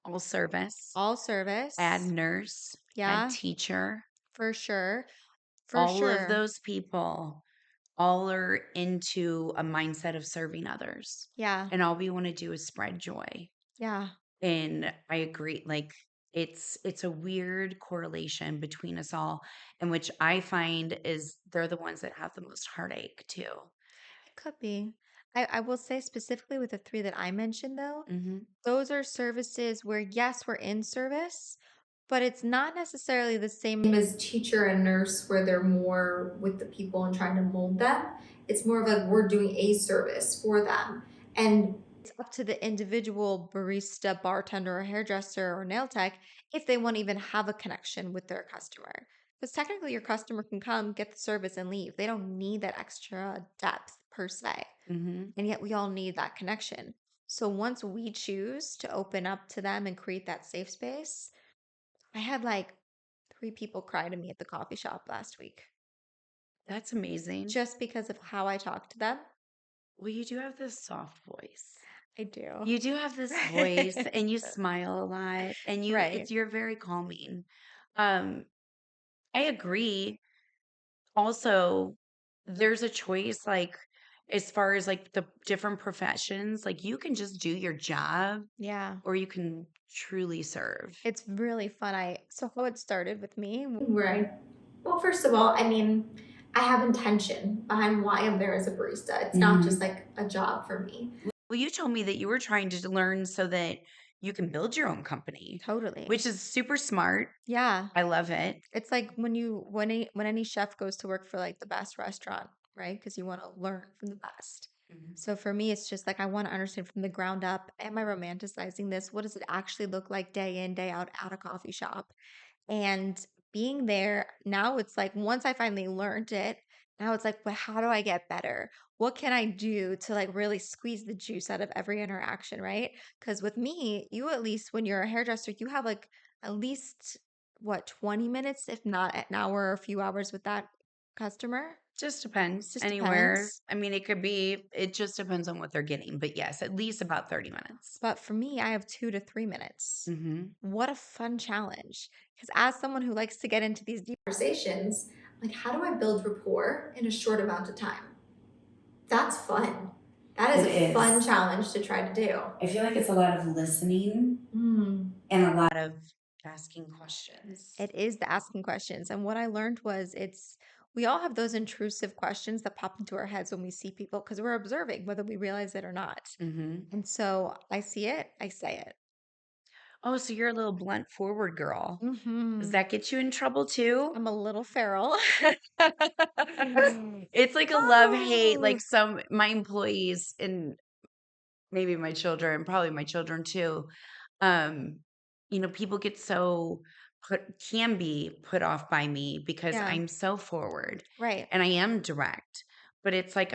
All service, All add service. nurse, add Yeah, teacher, for sure. For all of sure. those people all are into a mindset of serving others. Yeah. And all we want to do is spread joy. Yeah. And I agree, like it's a weird correlation between us all, and which I find is they're the ones that have the most heartache too. It could be. I will say specifically with the three that I mentioned, though, Hmm. those are services where, yes, we're in service, but it's not necessarily the same. As teacher and nurse, where they're more with the people and trying to mold them. It's more of like we're doing a service for them. And It's up to the individual barista, bartender, or hairdresser or nail tech if they want to even have a connection with their customer. Because technically, your customer can come, get the service, and leave. They don't need that extra depth per se. Hmm. And yet, we all need that connection. So once we choose to open up to them and create that safe space, I had like 3 people cry to me at the coffee shop last week That's amazing. just because of how I talked to them. Well, you do have this soft voice. I do. You do have this voice and you smile a lot and Right. you're very calming. Um, I agree. Also, there's a choice, like, as far as like the different professions, like you can just do your job Yeah. or you can truly serve. It's really fun. So how it started with me. right. Well, first of all, I mean, I have intention behind why I'm there as a barista. It's not just like a job for me. Well, you told me that you were trying to learn so that you can build your own company, Totally. which is super smart. Yeah. I love it. It's like when any chef goes to work for like the best restaurant, right? Because you want to learn from the best. Mhm. So for me, it's just like I want to understand from the ground up. Am I romanticizing this? What does it actually look like day in, day out at a coffee shop? And being there now, it's like once I finally learned it, now it's like, but how do I get better? What can I do to like really squeeze the juice out of every interaction, right? Because with me, you at least when you're a hairdresser, you have like at least what, 20 minutes, if not an hour or a few hours with that customer. Just depends Just anywhere. depends. I mean, it just depends on what they're getting. But yes, at least about 30 minutes. But for me, I have 2 to 3 minutes. Hmm. What a fun challenge. Because as someone who likes to get into these deep Conversations, like how do I build rapport in a short amount of time? That's fun. That is It a is. fun challenge to try to do. I feel like it's a lot of listening and a lot of asking questions. It is the asking questions. And what I learned was we all have those intrusive questions that pop into our heads when we see people because we're observing, whether we realize it or not. Hmm. And so I see it, I say it. Oh, so you're a little blunt forward girl. Does Mm-hmm. that get you in trouble too? I'm a little feral. It's like a love hate. Oh, Like my employees and maybe my children, probably my children too. Um, people get can be put off by me because yeah, I'm so forward right. and I am direct. but it's like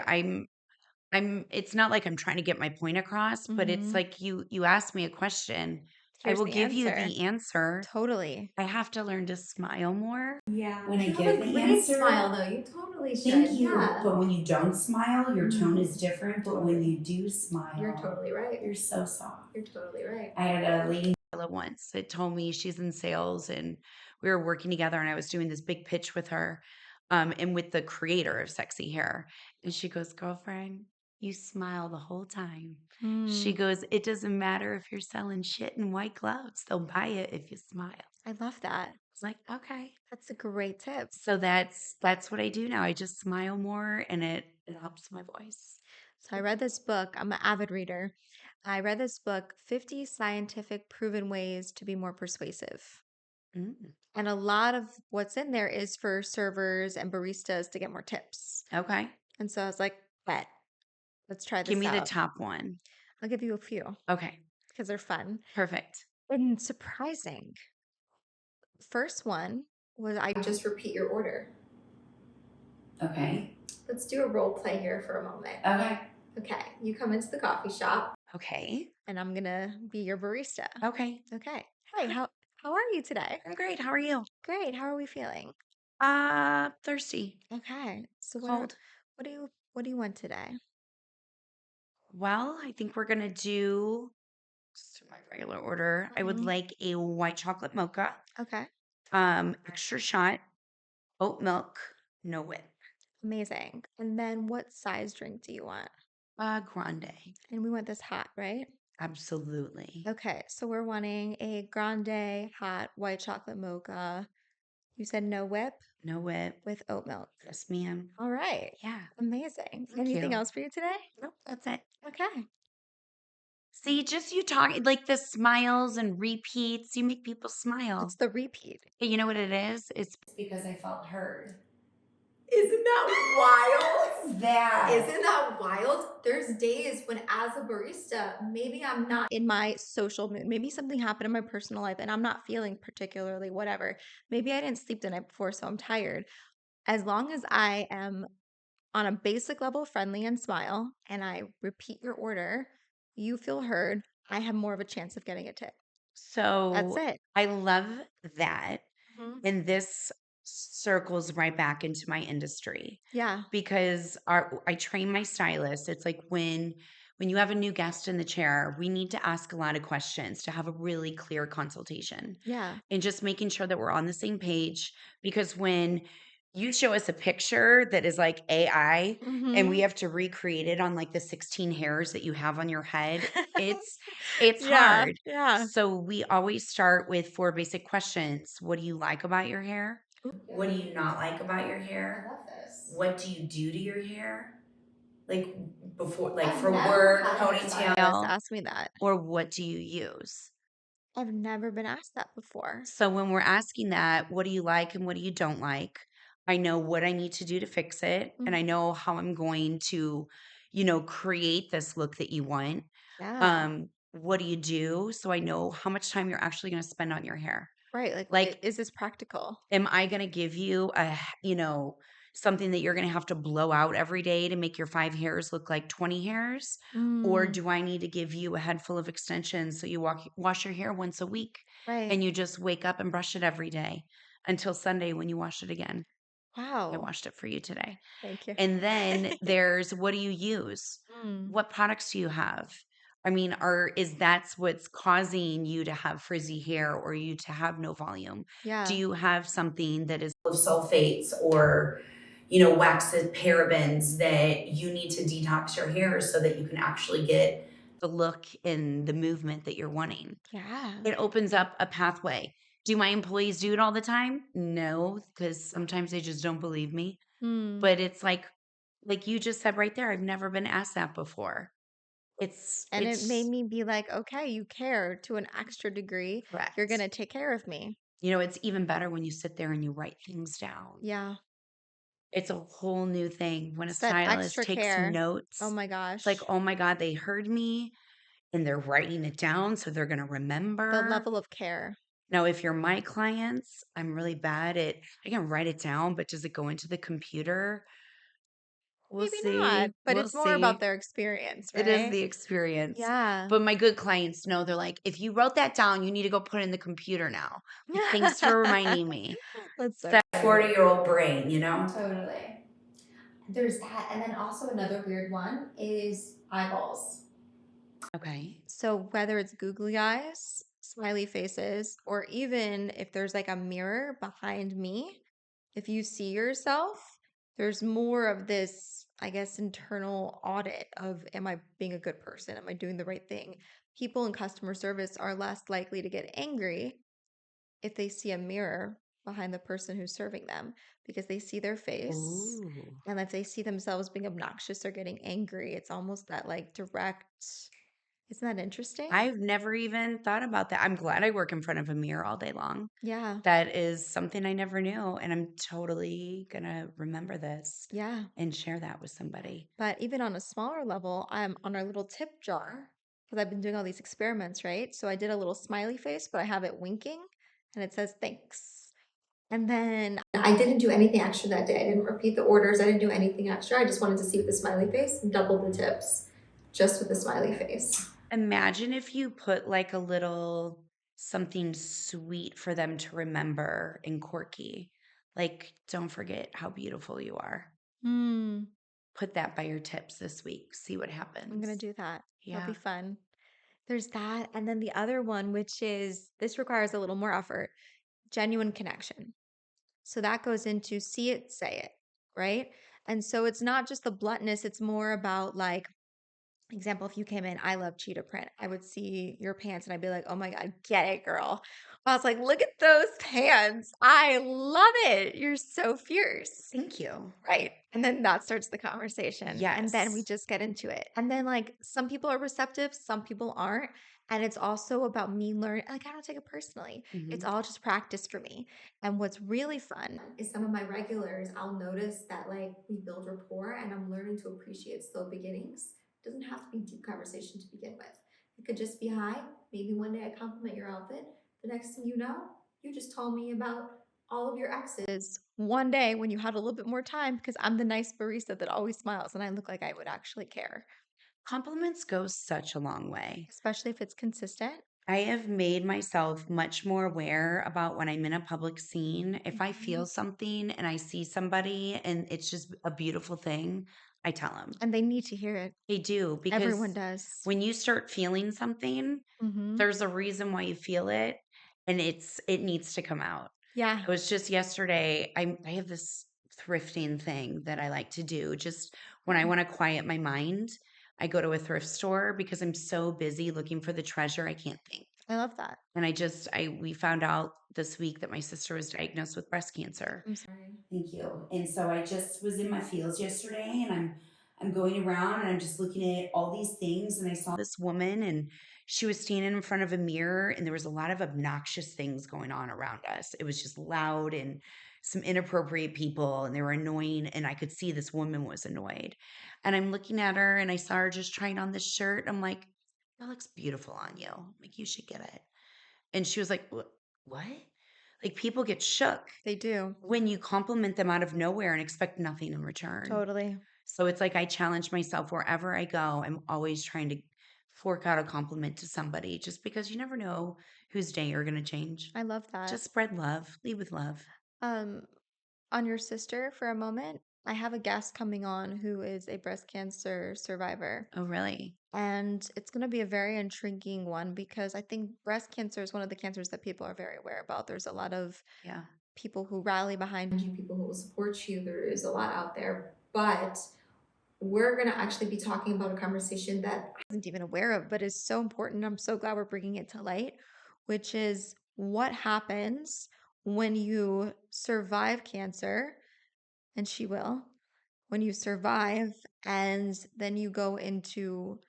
it's not like I'm trying to get my point across, but it's like you ask me a question, I Here's will the give you answer. the answer. Totally. I have to learn to smile more. Yeah. When I You give have a the great answer, smile though. You totally should. thank you. Yeah. But when you don't smile, your tone Mhm. is different. But when you do smile, You're totally right. you're so soft. You're totally right. I had a lady once that told me she's in sales and we were working together and I was doing this big pitch with her and with the creator of Sexy Hair. And she goes, girlfriend, you smile the whole time. She goes, it doesn't matter if you're selling shit in white gloves. They'll buy it if you smile. I love that. It's like, okay. That's a great tip. So that's what I do now. I just smile more and it helps my voice. So I read this book. I'm an avid reader. I read this book, 50 Scientific Proven Ways to Be More Persuasive. Mm, And a lot of what's in there is for servers and baristas to get more tips. okay. And so I was like, bet, let's try Give this me the out. top one. I'll give you a few Okay. because they're fun Perfect. and surprising. First one was I Just repeat your order. Okay. Let's do a role play here for a moment. Okay. Okay. You come into the coffee shop. Okay. and I'm gonna be your barista. Okay. Okay. Hey, how are you today? I'm great. How are you? Great. How are we feeling? Thirsty. Okay. So Cold. what do you want today? Well, I think we're gonna do just my regular order. I would Mhm. like a white chocolate mocha, Okay. extra shot, oat milk, no whip. Amazing. And then what size drink do you want? Grande. And we want this hot, right? Absolutely. Okay. So we're wanting a grande hot white chocolate mocha. You said no whip No whip. with oat milk. Yes, ma'am. All right. Yeah. Amazing. Thank Anything you. else for you today? Nope, that's it. Okay. See, just you talking like the smiles and repeats, you make people smile. It's the repeat. Hey, you know what it is? It's because I felt heard. Isn't that wild? Isn't that wild? There's days when, as a barista, maybe I'm not In my social mood. Maybe something happened in my personal life and I'm not feeling particularly whatever. Maybe I didn't sleep the night before, so I'm tired. As long as I am on a basic level friendly and smile and I repeat your order, you feel heard, I have more of a chance of getting a tip. That's so it. I love that. Mhm. And this circles right back into my industry Yeah. because I train my stylists. It's like when you have a new guest in the chair, we need to ask a lot of questions to have a really clear consultation Yeah. and just making sure that we're on the same page. Because when you show us a picture that is like AI and we Mhm. have to recreate it on like the 16 hairs that you have on your head, it's Yeah. hard. Yeah. So we always start with 4 basic questions. What do you like about your hair? What do you not like about your I hair? love this. What do you do to your hair? Like before, like I've for never work, had a ponytail, Just ask me that. or what do you use? I've never been asked that before. So when we're asking that, what do you like and what do you don't like? I know what I need to do to fix it, and I know how I'm going to, create this look that you want. Yeah. What do you do? So I know how much time you're actually going to spend on your hair. Right. Like, Like, is this practical? am I going to give you something that you're going to have to blow out every day to make your 5 hairs look like 20 hairs? Or Mm, do I need to give you a head full of extensions so you wash your hair once a week right. and you just wake up and brush it every day until Sunday when you wash it again? I Wow. washed it for you today. Thank you. And then there's what do you use? Mm, What products do you have? I mean, is that's what's causing you to have frizzy hair or you to have no volume? Do yeah. you have something that is full of sulfates or waxes, parabens that you need to detox your hair so that you can actually get the look and the movement that you're wanting? Yeah. It opens up a pathway. Do my employees do it all the time? No, because sometimes they just don't believe me. Mm. But it's like you just said right there, I've never been asked that before. And it made It's me be like, okay, you care to an extra degree. You're correct. going to take care of me. It's even better when you sit there and you write things down. Yeah. It's a whole new thing when a It's that stylist extra takes care. Oh notes. my It's like, gosh. oh my God, they heard me and they're writing it down so they're going to The remember. level of care. Now, if you're my clients, I'm really bad at, I can write it down, but does it go into the computer? We'll Maybe see. not, but We'll it's more about see. their experience, It is right? the experience. Yeah. But my good clients know they're like, if you wrote that down, you need to go put it in the computer now. Like, thanks for reminding me. That's so That great. 40-year-old brain, you know? Totally. There's that. And then also another weird one is eyeballs. Okay. So whether it's googly eyes, smiley faces, or even if there's like a mirror behind me, if you see yourself, there's more of this, I guess, internal audit of, am I being a good person? Am I doing the right thing? People in customer service are less likely to get angry if they see a mirror behind the person who's serving them because they see their face. Ooh. And if they see themselves being obnoxious or getting angry, it's almost that like direct. Isn't that interesting? I've never even thought about that. I'm glad I work in front of a mirror all day long. Yeah. That is something I never knew. And I'm totally going to remember this Yeah. and share that with somebody. But even on a smaller level, I'm on our little tip jar because I've been doing all these experiments, right? So I did a little smiley face, but I have it winking and it says thanks. And then I didn't do anything extra that day. I didn't repeat the orders. I didn't do anything extra. I just wanted to see with the smiley face and double the tips just with the smiley face. Imagine if you put like a little something sweet for them to remember and quirky. Like, don't forget how beautiful you are. Put that by your tips this week. See what happens. I'm going to do that. That'll be Yeah. fun. There's that. And then the other one, which is this requires a little more effort, genuine connection. So that goes into see it, say it, right? And so it's not just the bluntness, it's more about like, example, if you came in, I love cheetah print. I would see your pants and I'd be like, oh my God, get it, girl. I was like, look at those pants. I love it. You're so fierce. Thank you. Right. And then that starts the conversation. And then we Yes. just get into it. And then, like, some people are receptive, some people aren't. And it's also about me learning. Like, I don't take it personally. It's all just practice for me. And what's really fun Is some of my regulars, I'll notice that like we build rapport and I'm learning to appreciate slow beginnings. It doesn't have to be deep conversation to begin with. It could just be hi. Maybe one day I compliment your outfit. The next thing you know, you just told me about all of your exes. is one day when you had a little bit more time, because I'm the nice barista that always smiles and I look like I would actually care, Compliments go such a long way. especially if it's consistent. I have made myself much more aware about when I'm in a public scene. If I feel something and I see somebody and it's just a beautiful thing, I tell them. And they need to hear it. They do, Everyone because does. when you start feeling something, Mm-hmm. there's a reason why you feel it, and it needs to come out. Yeah. It was just yesterday. I have this thrifting thing that I like to do. Just when I want to quiet my mind, I go to a thrift store because I'm so busy looking for the treasure, I can't think. I love that. And we found out this week that my sister was diagnosed with breast cancer. I'm sorry. Thank you. And so I just was in my fields yesterday, and I'm going around and I'm just looking at all these things, and I saw this woman, and she was standing in front of a mirror, and there was a lot of obnoxious things going on around us. It was just loud and some inappropriate people, and they were annoying, and I could see this woman was annoyed. And I'm looking at her, and I saw her just trying on this shirt. I'm like, that looks beautiful on you. I'm like, you should get it. And she was like, what? Like, people get shook They do. when you compliment them out of nowhere and expect nothing in return. Totally. So it's like I challenge myself wherever I go. I'm always trying to fork out a compliment to somebody, just because you never know whose day you're going to change. I love that. Just spread love, lead with love. On your sister for a moment, I have a guest coming on who is a breast cancer survivor. Oh, really? And it's going to be a very intriguing one because I think breast cancer is one of the cancers that people are very aware about. There's a lot of Yeah. people who rally behind You, people who will support you. There is a lot out there, but we're going to actually be talking about a conversation that I wasn't even aware of, but is so important. I'm so glad we're bringing it to light, which is what happens when you survive cancer, and she will, when you survive and then you go into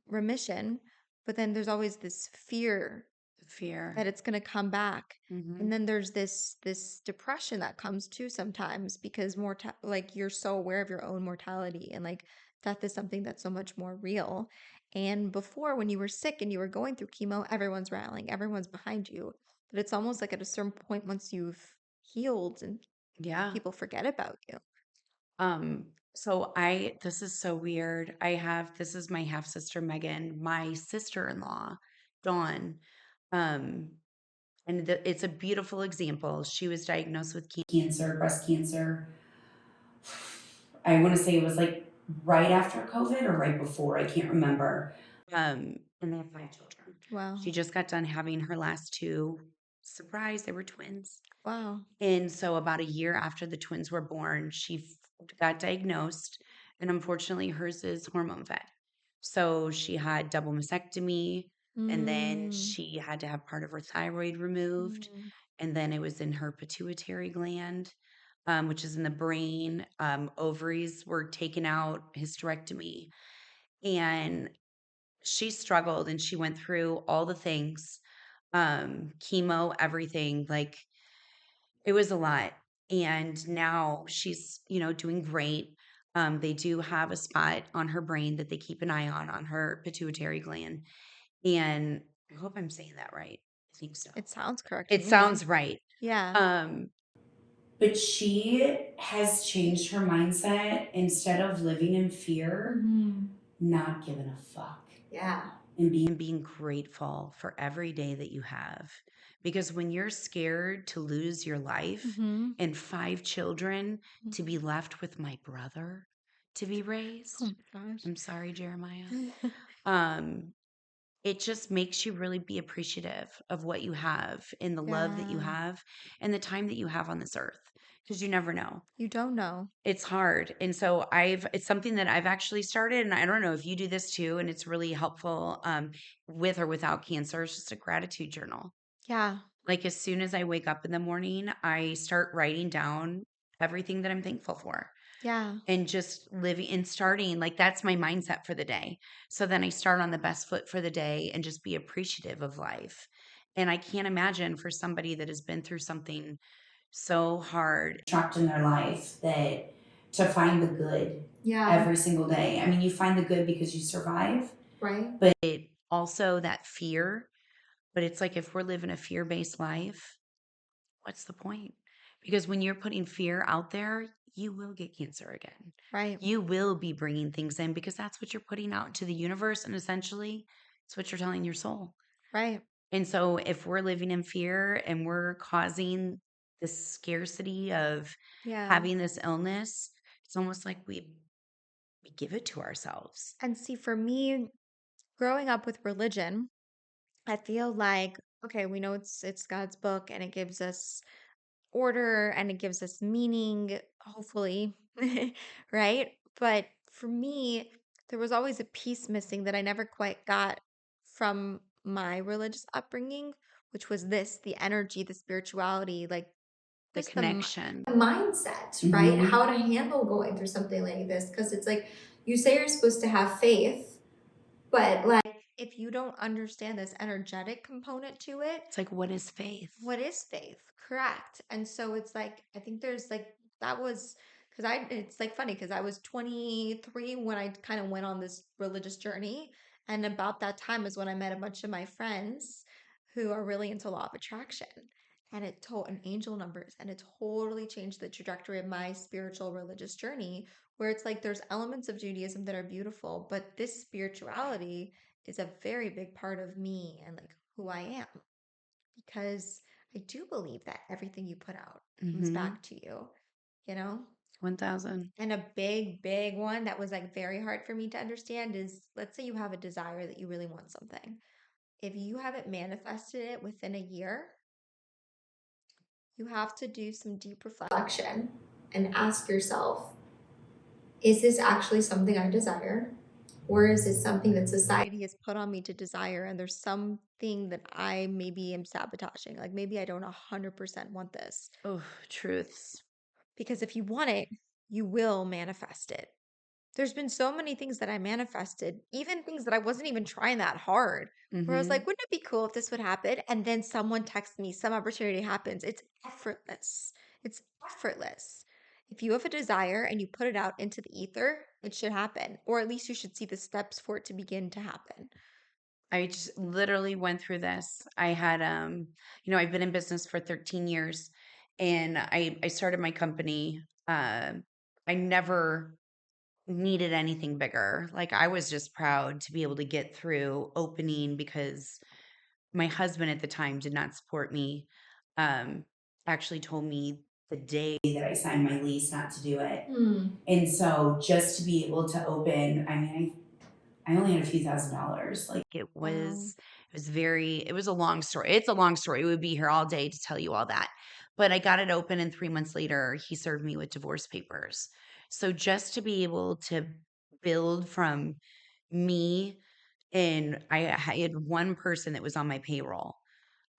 remission, but then there's always this fear Fear. that it's going to come back. Mhm. And then there's this depression that comes too sometimes because like you're so aware of your own mortality and like death is something that's so much more real. And before, when you were sick and you were going through chemo, everyone's rallying, everyone's behind you. But it's almost like at a certain point, once you've healed and Yeah. people forget about you. This is so weird. This is my half sister, Megan, my sister-in-law, Dawn. Um, it's a beautiful example. She was diagnosed with cancer, breast cancer. I want to say it was like right after COVID or right before. I can't remember. And they have 5 children. Wow. She just got done having her last two. Surprise, they were twins. Wow. And so about a year after the twins were born, she got diagnosed, and unfortunately hers is hormone fed. So she had double mastectomy, and then she had to have part of her thyroid removed, and then it was in her pituitary gland, which is in the brain. Ovaries were taken out, hysterectomy, and she struggled, and she went through all the things, chemo, everything. Like, it was a lot. And now she's, doing great. They do have a spot on her brain that they keep an eye on her pituitary gland. And I hope I'm saying that right. I think so. It sounds correct to It me. sounds right. Yeah. But she has changed her mindset. Instead of living in fear, not giving a fuck. Yeah. And being grateful for every day that you have. Because when you're scared to lose your life and 5 children to be left with my brother to be raised, Oh my gosh. I'm sorry, Jeremiah. It just makes you really be appreciative of what you have and the love that you Yeah. have and the time that you have on this earth, because you never know. You don't know. It's hard. And so it's something that I've actually started, and I don't know if you do this too, and it's really helpful, with or without cancer. It's just a gratitude journal. Yeah. Like, as soon as I wake up in the morning, I start writing down everything that I'm thankful for, Yeah. and just living and starting, like, that's my mindset for the day. So then I start on the best foot for the day and just be appreciative of life. And I can't imagine for somebody that has been through something so hard, trapped in their life, that to find the good every single day. I mean, you find the good because you survive, Right. but also that fear. But it's like, if we're living a fear-based life, what's the point? Because when you're putting fear out there, you will get cancer again. Right. You will be bringing things in, because that's what you're putting out into the universe. And essentially, it's what you're telling your soul. Right. And so if we're living in fear and we're causing this scarcity of having this illness, it's almost like we give it to ourselves. And see, for me, growing up with religion, I feel like, okay, we know it's God's book and it gives us order and it gives us meaning, hopefully, right? But for me, there was always a piece missing that I never quite got from my religious upbringing, which was the energy, the spirituality, like The just connection. The mindset, right? How to handle going through something like this. Because it's like, you say you're supposed to have faith, but like, if you don't understand this energetic component to it, It's like, what is faith? what is faith? Correct. And so it's like, I think there's like, that was because it's like funny because I was 23 when I kind of went on this religious journey. And about that time is when I met a bunch of my friends who are really into law of attraction. And it told an angel numbers, and it totally changed the trajectory of my spiritual religious journey, where it's like there's elements of Judaism that are beautiful, but this spirituality is a very big part of me and like who I am, because I do believe that everything you put out comes back to you, you know? 1,000. And a big, big one that was like very hard for me to understand is, let's say you have a desire that you really want something. If you haven't manifested it within a year, you have to do some deep reflection and ask yourself, is this actually something I desire? Or is it something that society has put on me to desire, and there's something that I maybe am sabotaging. Like maybe I don't 100% want this. Oh, truths. Because if you want it, you will manifest it. There's been so many things that I manifested, even things that I wasn't even trying that hard, where I was like, wouldn't it be cool if this would happen? And then someone texts me, some opportunity happens. It's effortless. It's effortless. If you have a desire and you put it out into the ether, it should happen. Or at least you should see the steps for it to begin to happen. I just literally went through this. I had, I've been in business for 13 years, and I started my company. I I never needed anything bigger. Like I was just proud to be able to get through opening because my husband at the time did not support me. Um, actually told me the day that I signed my lease not to do it. And so just to be able to open, I mean, I only had a few $1,000s. Like it was a long story. It's a long story. We would be here all day to tell you all that. But I got it open, and 3 months later, he served me with divorce papers. So just to be able to build from me, and I had one person that was on my payroll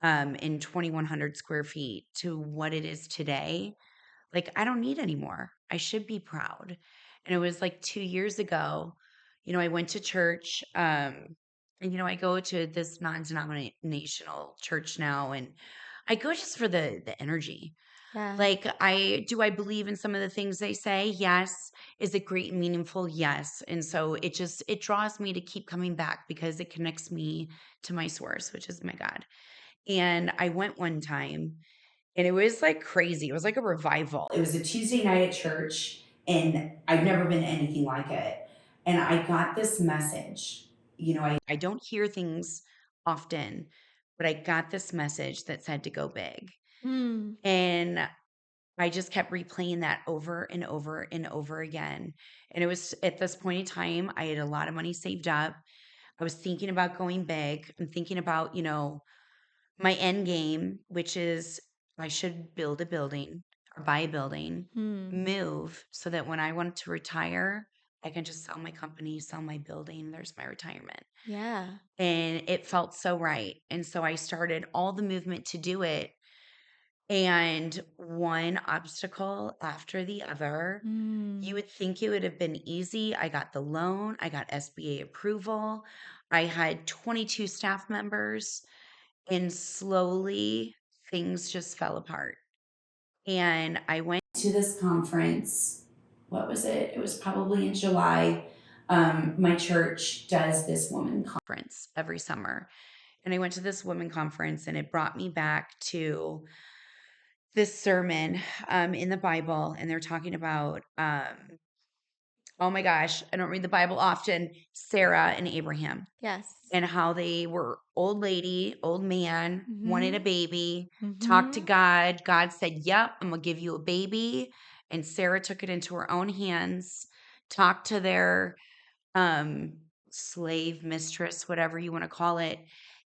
in 2,100 square feet to what it is today. Like, I don't need any more. I should be proud. And it was like 2 years ago, I went to church. And, I go to this non denominational church now, and I go just for the energy. Yeah. Like, I believe in some of the things they say? Yes. Is it great and meaningful? Yes. And so it draws me to keep coming back because it connects me to my source, which is my God. And I went one time and it was like crazy. It was like a revival. It was a Tuesday night at church, and I've never been to anything like it. And I got this message. I don't hear things often, but I got this message that said to go big. Mm. And I just kept replaying that over and over and over again. And it was at this point in time, I had a lot of money saved up. I was thinking about going big. I'm thinking about, my end game, which is I should build a building or buy a building, move so that when I want to retire, I can just sell my company, sell my building. There's my retirement. Yeah. And it felt so right. And so I started all the movement to do it. And one obstacle after the other. You would think it would have been easy. I got the loan, I got SBA approval, I had 22 staff members. And slowly things just fell apart. And I went to this conference. What was it? It was probably in July. My church does this woman conference every summer. And I went to this woman conference, and it brought me back to this sermon in the Bible. And they're talking about, oh my gosh, I don't read the Bible often, Sarah and Abraham. Yes. And how they were old lady, old man, wanted a baby, talked to Mm-hmm. God. God said, yep, I'm going to give you a baby. And Sarah took it into her own hands, talked to their um, slave mistress, whatever you want to call it,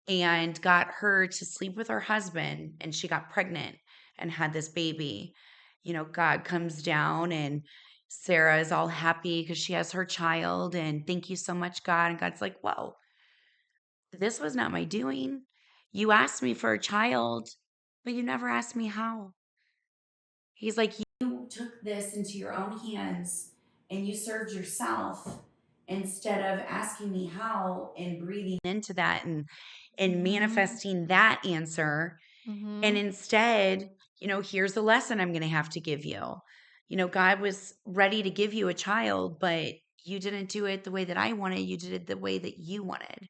and got her to sleep with her husband. And she got pregnant and had this baby. God comes down, and Sarah is all happy because she has her child. And thank you so much, God. And God's like, whoa. This was not my doing. You asked me for a child, but you never asked me how. He's like, you took this into your own hands and you served yourself instead of asking me how and breathing into that and manifesting that answer. And instead, here's the lesson I'm going to have to give you. God was ready to give you a child, but you didn't do it the way that I wanted. You did it the way that you wanted.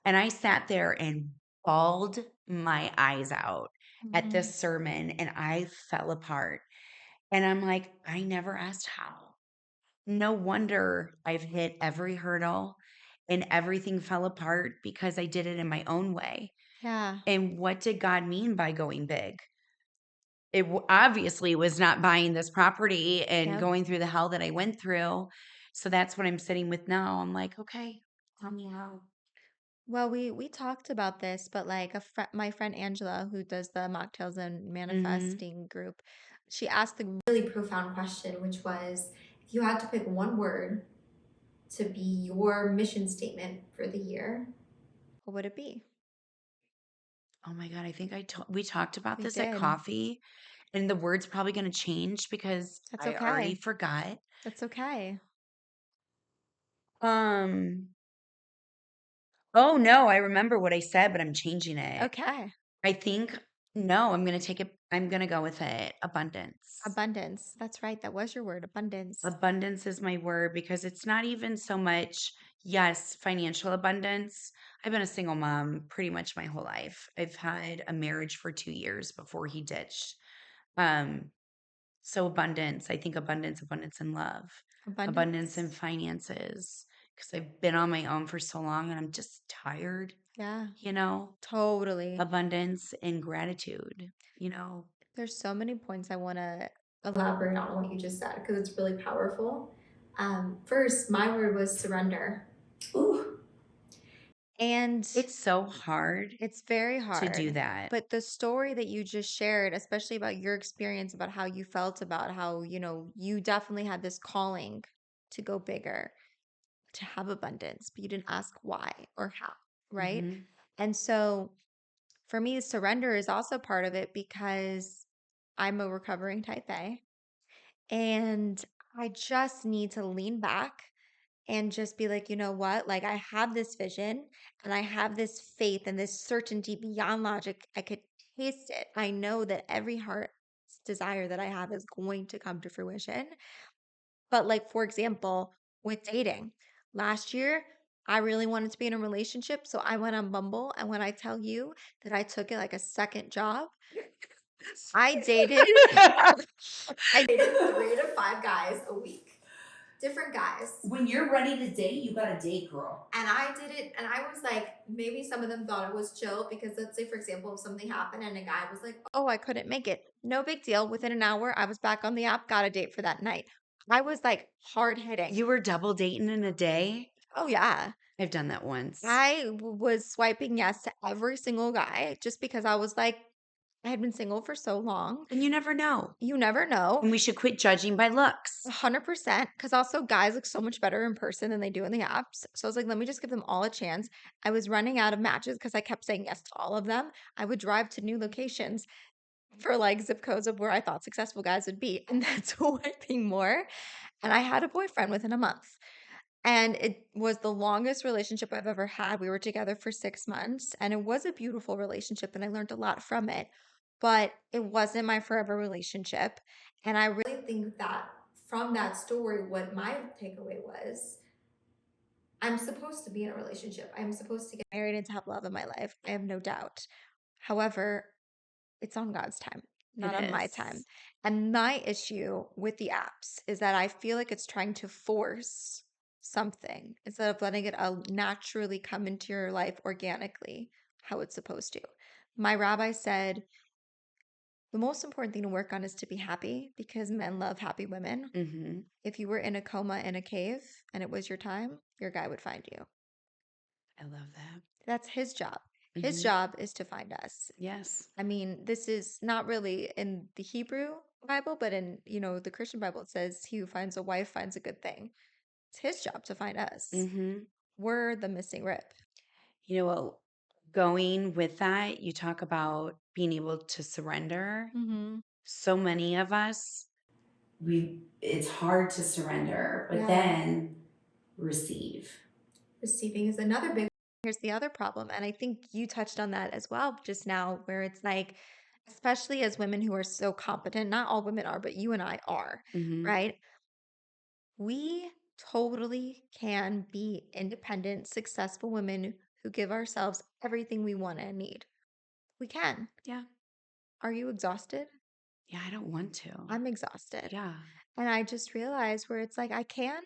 And I sat there and bawled my eyes out at this sermon, and I fell apart. And I'm like, I never asked how. No wonder I've hit every hurdle and everything fell apart because I did it in my own way. Yeah. And what did God mean by going big? It obviously was not buying this property and going through the hell that I went through. So that's what I'm sitting with now. I'm like, okay, tell me how. Well, we talked about this, but like my friend Angela, who does the mocktails and manifesting group, she asked the Really profound question, which was if you had to pick one word to be your mission statement for the year, what would it be? Oh my God, I think we talked about We this at did. coffee, and the word's probably going to change because That's I already okay. forgot. That's okay. Um, oh no, I remember what I said, but I'm changing it. Okay. I think no, I'm going to take it. I'm going to go with it. Abundance. Abundance. That's right. That was your word, abundance. Abundance is my word because it's not even so much, yes, financial abundance. I've been a single mom pretty much my whole life. I've had a marriage for 2 years before he ditched. Um, So abundance, I think abundance in love, abundance in finances, because I've been on my own for so long and I'm just tired, Yeah, you know, totally. abundance in gratitude, There's so many points I want to elaborate on what you just said because it's really powerful. First, my word was surrender. Ooh. And It's so hard it's very to hard. do that. But the story that you just shared, especially about your experience, about how you felt, about how, you definitely had this calling to go bigger, to have abundance, but you didn't ask why or how, right? Mhm. And so for me, surrender is also part of it because I'm a recovering type A and I just need to lean back and just be like, you know what? Like, I have this vision and I have this faith and this certainty beyond logic. I could taste it. I know that every heart's desire that I have is going to come to fruition. But, like, for example, with dating, last year, I really wanted to be in a relationship. So I went on Bumble. And when I tell you that I took it like a second job, I dated. I dated 3 to 5 guys a week. Different guys. When you're ready to date, you gotta date, girl. And I did it, and I was like, maybe some of them thought it was chill because let's say, for example, if something happened and a guy was like, Oh, I couldn't make it. No big deal. Within an hour, I was back on the app, got a date for that night. I was like hard hitting. You were double dating in a day? Oh, yeah. I've done that once. I was swiping yes to every single guy just because I was like, I had been single for so long. And you never know. You never know. And we should quit judging by looks. 100%. Because also, guys look so much better in person than they do in the apps. So I was like, let me just give them all a chance. I was running out of matches because I kept saying yes to all of them. I would drive to new locations for like zip codes of where I thought successful guys would be. And that's swiping more. And I had a boyfriend within a month. And it was the longest relationship I've ever had. We were together for 6 months and it was a beautiful relationship and I learned a lot from it. But it wasn't my forever relationship. And I really think that from that story, what my takeaway was, I'm supposed to be in a relationship. I'm supposed to get married and to have love in my life. I have no doubt. However, it's on God's time, not It on my is. time. And my issue with the apps is that I feel like it's trying to force something instead of letting it naturally come into your life organically, how it's supposed to. My rabbi said the most important thing to work on is to be happy because men love happy women. Mm-hmm. If you were in a coma in a cave and it was your time, your guy would find you. I love that. That's his job. His Mhm. job is to find us. Yes. I mean, this is not really in the Hebrew Bible, but in, the Christian Bible, it says he who finds a wife finds a good thing. It's his job to find us. Mm-hmm. We're the missing rip. You know what? Going with that, you talk about being able to surrender. Mm-hmm. So many of us, it's hard to surrender, but Yeah. then receive. receiving is another big Here's the other problem. And I think you touched on that as well just now, where it's like, especially as women who are so competent, not all women are, but you and I are, Mhm. right? We totally can be independent, successful women who give ourselves everything we want and need. We can. Yeah. Are you exhausted? Yeah, I don't want to. I'm exhausted. Yeah. And I just realized where it's like, I can,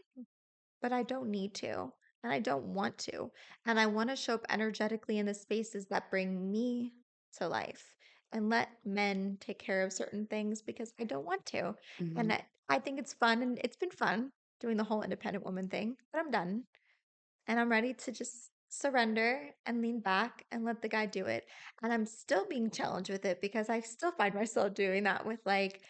but I don't need to. And I don't want to. And I want to show up energetically in the spaces that bring me to life and let men take care of certain things because I don't want to. Mhm. And I think it's fun and it's been fun doing the whole independent woman thing, but I'm done. And I'm ready to just surrender and lean back and let the guy do it. And I'm still being challenged with it because I still find myself doing that with like,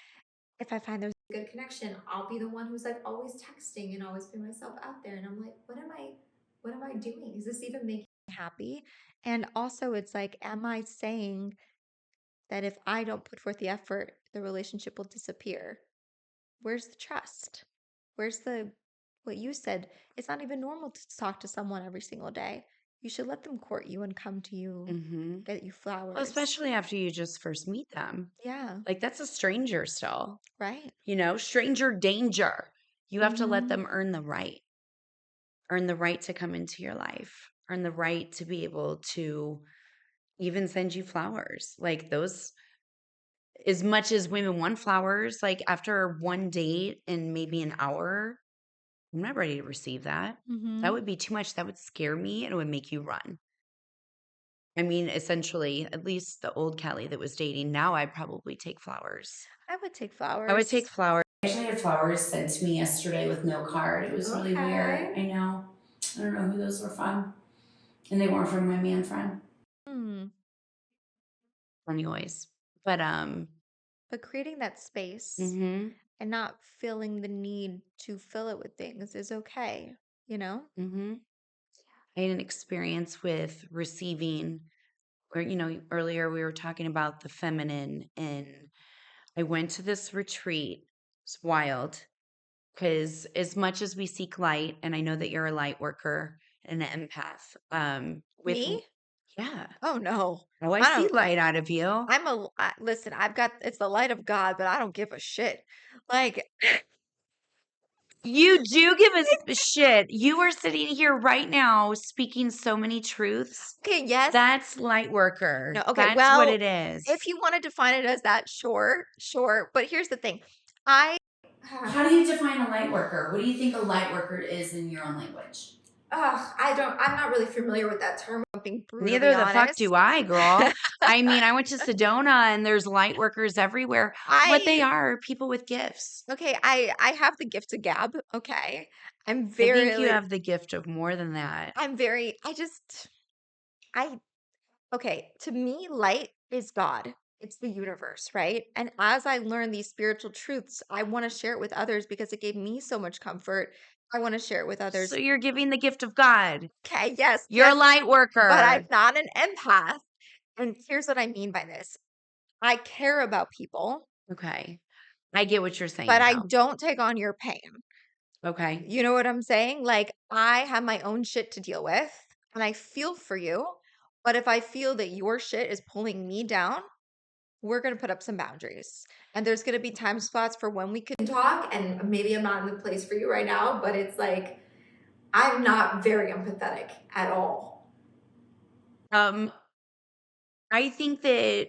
if I find there's good connection, I'll be the one who's like always texting and always put myself out there. And I'm like, what am I doing? Is this even making happy? And also it's like, am I saying that if I don't put forth the effort, the relationship will disappear? Where's the trust? Where's what you said? It's not even normal to talk to someone every single day. You should let them court you and come to you, Mhm. get you flowers. Well, especially after you just first meet them. Yeah, Like that's a stranger still. right. Stranger danger. You have to let Mhm. them earn the right. Earn the right to come into your life. Earn the right to be able to even send you flowers. Like those as much as women want flowers, like after one date and maybe an hour, I'm not ready to receive that. That would be too much. That would scare me and it would make you run. I mean, essentially, at least the old Kelly that was dating, now I'd probably take flowers. I would take I would take flowers. flowers. I actually had flowers sent to me yesterday with no card. It was really weird. Okay. I know. I don't know who those were from. And they weren't from my man friend. Hmm. Anyways. But creating that space Mhm. and not feeling the need to fill it with things is okay, you know? Mhm. I had an experience with receiving where, earlier we were talking about the feminine, and I went to this retreat. It's wild because as much as we seek light, and I know that you're a light worker and an empath, Me? yeah. Oh no. Oh, I I see don't light out of you. listen, it's the light of God, but I don't give a shit. Like You do give us shit. You are sitting here right now speaking so many truths. okay, yes. That's light worker. No, okay. That's what Well, it is. if you want to define it as that, sure, sure. But here's the thing. I How do you define a light worker? What do you think a light worker is in your own language? I'm not really familiar with that term. being brutally Neither the fuck honest. do I, girl. I mean, I went to Sedona and there's light workers everywhere. What they are people with gifts. Okay, I have the gift of gab. Okay. I'm I think you very have the gift of more than that. I'm very I okay, to me light is God. It's the universe, right? And as I learn these spiritual truths, I want to share it with others because it gave me so much comfort. I want to share it with So others. you're giving the gift of God. Okay, yes, You're yes, a light worker. but I'm not an empath. And here's what I mean by this. I care about people, Okay. I get what you're saying but I now. don't take on your pain. Okay. You know what I'm saying? Like, I have my own shit to deal with, and I feel for you. But if I feel that your shit is pulling me down, we're going to put up some boundaries. And there's going to be time spots for when we could Talk, and maybe I'm not in the place for you right now, but it's like I'm not very empathetic at all. I think that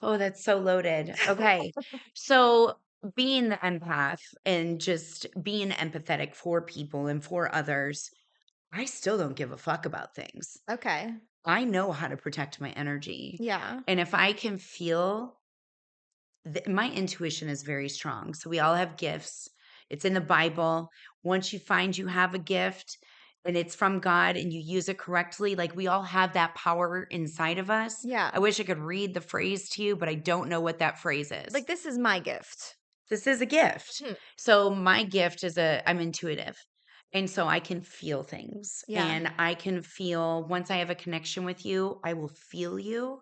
oh, that's so loaded. Okay. So being the empath and just being empathetic for people and for others, I still don't give a fuck about things. Okay. I know how to protect my energy. Yeah. And if I can feel my intuition is very strong. So we all have gifts. It's in the Bible. Once you find you have a gift and it's from God and you use it correctly, like we all have that power inside of us. Yeah. I wish I could read the phrase to you, but I don't know what that phrase is. Like, this is my gift. This is a gift. Hmm. So my gift is I'm intuitive. And so I can feel things. Yeah. And I can feel once I have a connection with you, I will feel you.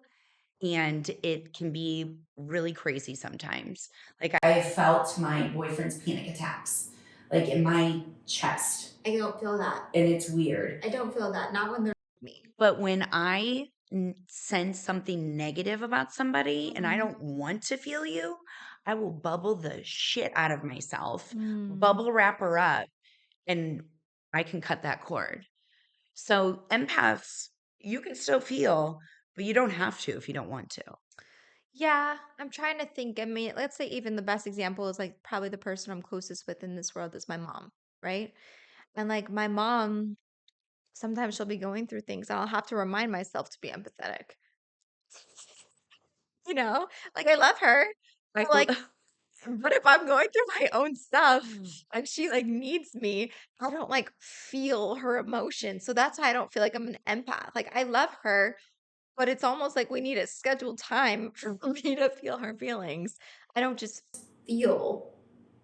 And it can be really crazy sometimes. Like I felt my boyfriend's panic attacks, like in my chest. I don't feel that. And it's weird. I don't feel that. Not when they're Me. But when I sense something negative about somebody and I don't want to feel you, I will bubble the shit out of myself, bubble wrap her up, and I can cut that cord. So empaths, you can still feel, but you don't have to if you don't want to. Yeah, I'm trying to think. I mean, let's say even the best example is like probably the person I'm closest with in this world is my mom, right? And like my mom, sometimes she'll be going through things and I'll have to remind myself to be empathetic. You know, like I love her. Like, Like, but if I'm going through my own stuff and she like needs me, I don't like feel her emotions. So that's why I don't feel like I'm an empath. Like I love her, but it's almost like we need a scheduled time for me to feel her feelings. I don't just feel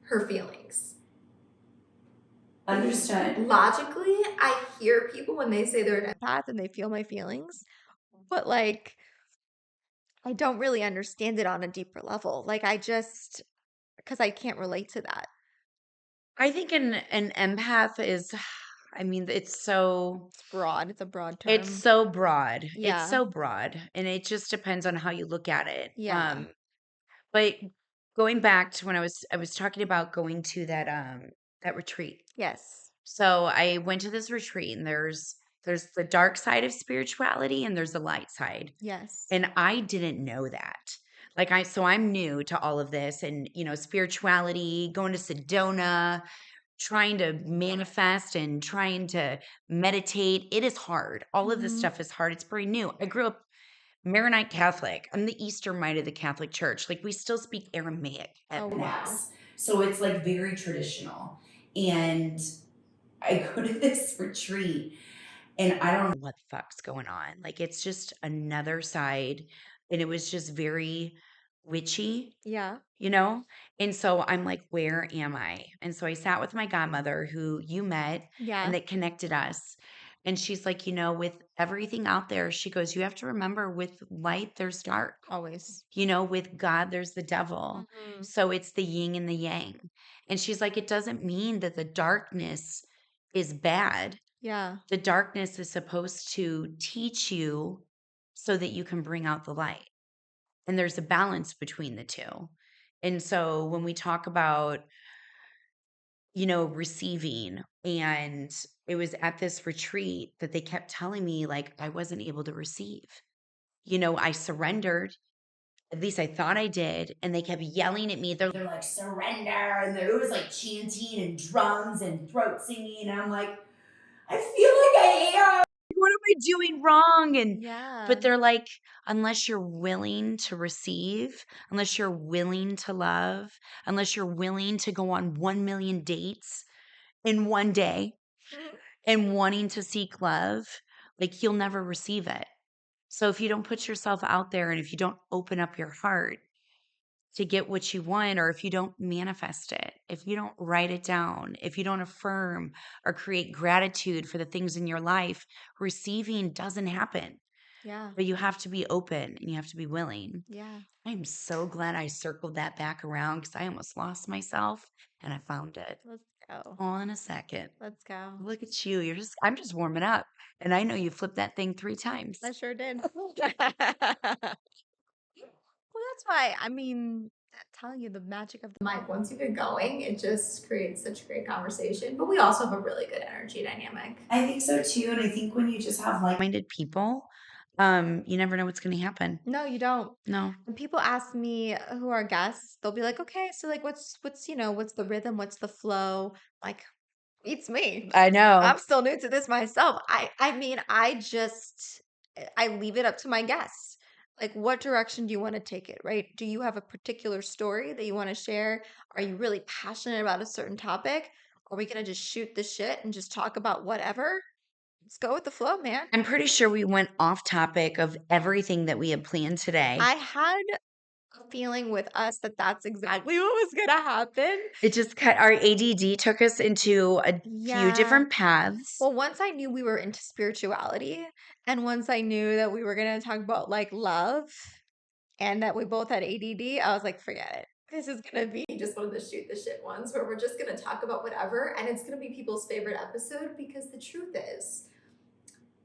her feelings. understood. Logically, I hear people when they say they're an empath and they feel my feelings, but like I don't really understand it on a deeper level. Like I just because I can't relate to that. I think an empath is, I mean, It's broad. It's a broad term. it's so broad. Yeah. It's so broad, and it just depends on how you look at it. Yeah. But going back to when I was talking about going to that retreat. Yes. So I went to this retreat, and there's the dark side of spirituality and there's the light side. Yes. And I didn't know that. So I'm new to all of this and, spirituality, going to Sedona, trying to manifest and trying to meditate. It is hard. All of this Mhm. stuff is hard. It's very new. I grew up Maronite Catholic. I'm the Eastern Rite of the Catholic Church. Like we still speak Aramaic Oh, at wow. Mass. So it's like very traditional. And I go to this retreat and I don't know what the fuck's going on. Like it's just another side. And it was just very witchy, Yeah. you know? And so I'm like, where am I? And so I sat with my godmother who you met and Yeah. that connected us. And she's like, with everything out there, she goes, you have to remember with light, there's dark. Always. With God, there's the devil. Mhm. So it's the yin and the yang. And she's like, it doesn't mean that the darkness is bad. Yeah. The darkness is supposed to teach you so that you can bring out the light. And there's a balance between the two. And so when we talk about, receiving, and it was at this retreat that they kept telling me, like, I wasn't able to receive. I surrendered. At least I thought I did. And they kept yelling at me. They're like, surrender. And there was like chanting and drums and throat singing. And I'm like, I feel like I am. What am I doing wrong? But Yeah. they're like, unless you're willing to receive, unless you're willing to love, unless you're willing to go on 1 million dates in one day and wanting to seek love, like you'll never receive it. So if you don't put yourself out there and if you don't open up your heart to get what you want, or if you don't manifest it, if you don't write it down, if you don't affirm or create gratitude for the things in your life, receiving doesn't happen. Yeah. But you have to be open and you have to be willing. Yeah. I'm so glad I circled that back around because I almost lost myself and I found it Let's go. all in a second. Let's go. Look at you. I'm just warming up. And I know you flipped that thing 3 times. I sure did. Well, that's why, I'm telling you the magic of the Mike, once you get going, it just creates such great conversation. But we also have a really good energy dynamic. I think so too. And I think when you just have like-minded people, you never know what's going to happen. No, you don't. No. When people ask me who are guests, they'll be like, okay, so like what's what's the rhythm, what's the flow? Like, it's me. I know. I'm still new to this myself. I leave it up to my guests. Like, what direction do you want to take it, right? Do you have a particular story that you want to share? Are you really passionate about a certain topic? Are we gonna just shoot the shit and just talk about whatever? Let's go with the flow, man. I'm pretty sure we went off topic of everything that we had planned today. I had a feeling with us that that's exactly what was gonna happen. It just our ADD took us into a few Yeah. different paths. Well, once I knew we were into spirituality, and once I knew that we were gonna talk about like love, and that we both had ADD, I was like, forget it. This is gonna be Just one of the shoot the shit ones where we're just gonna talk about whatever, and it's gonna be people's favorite episode because the truth is,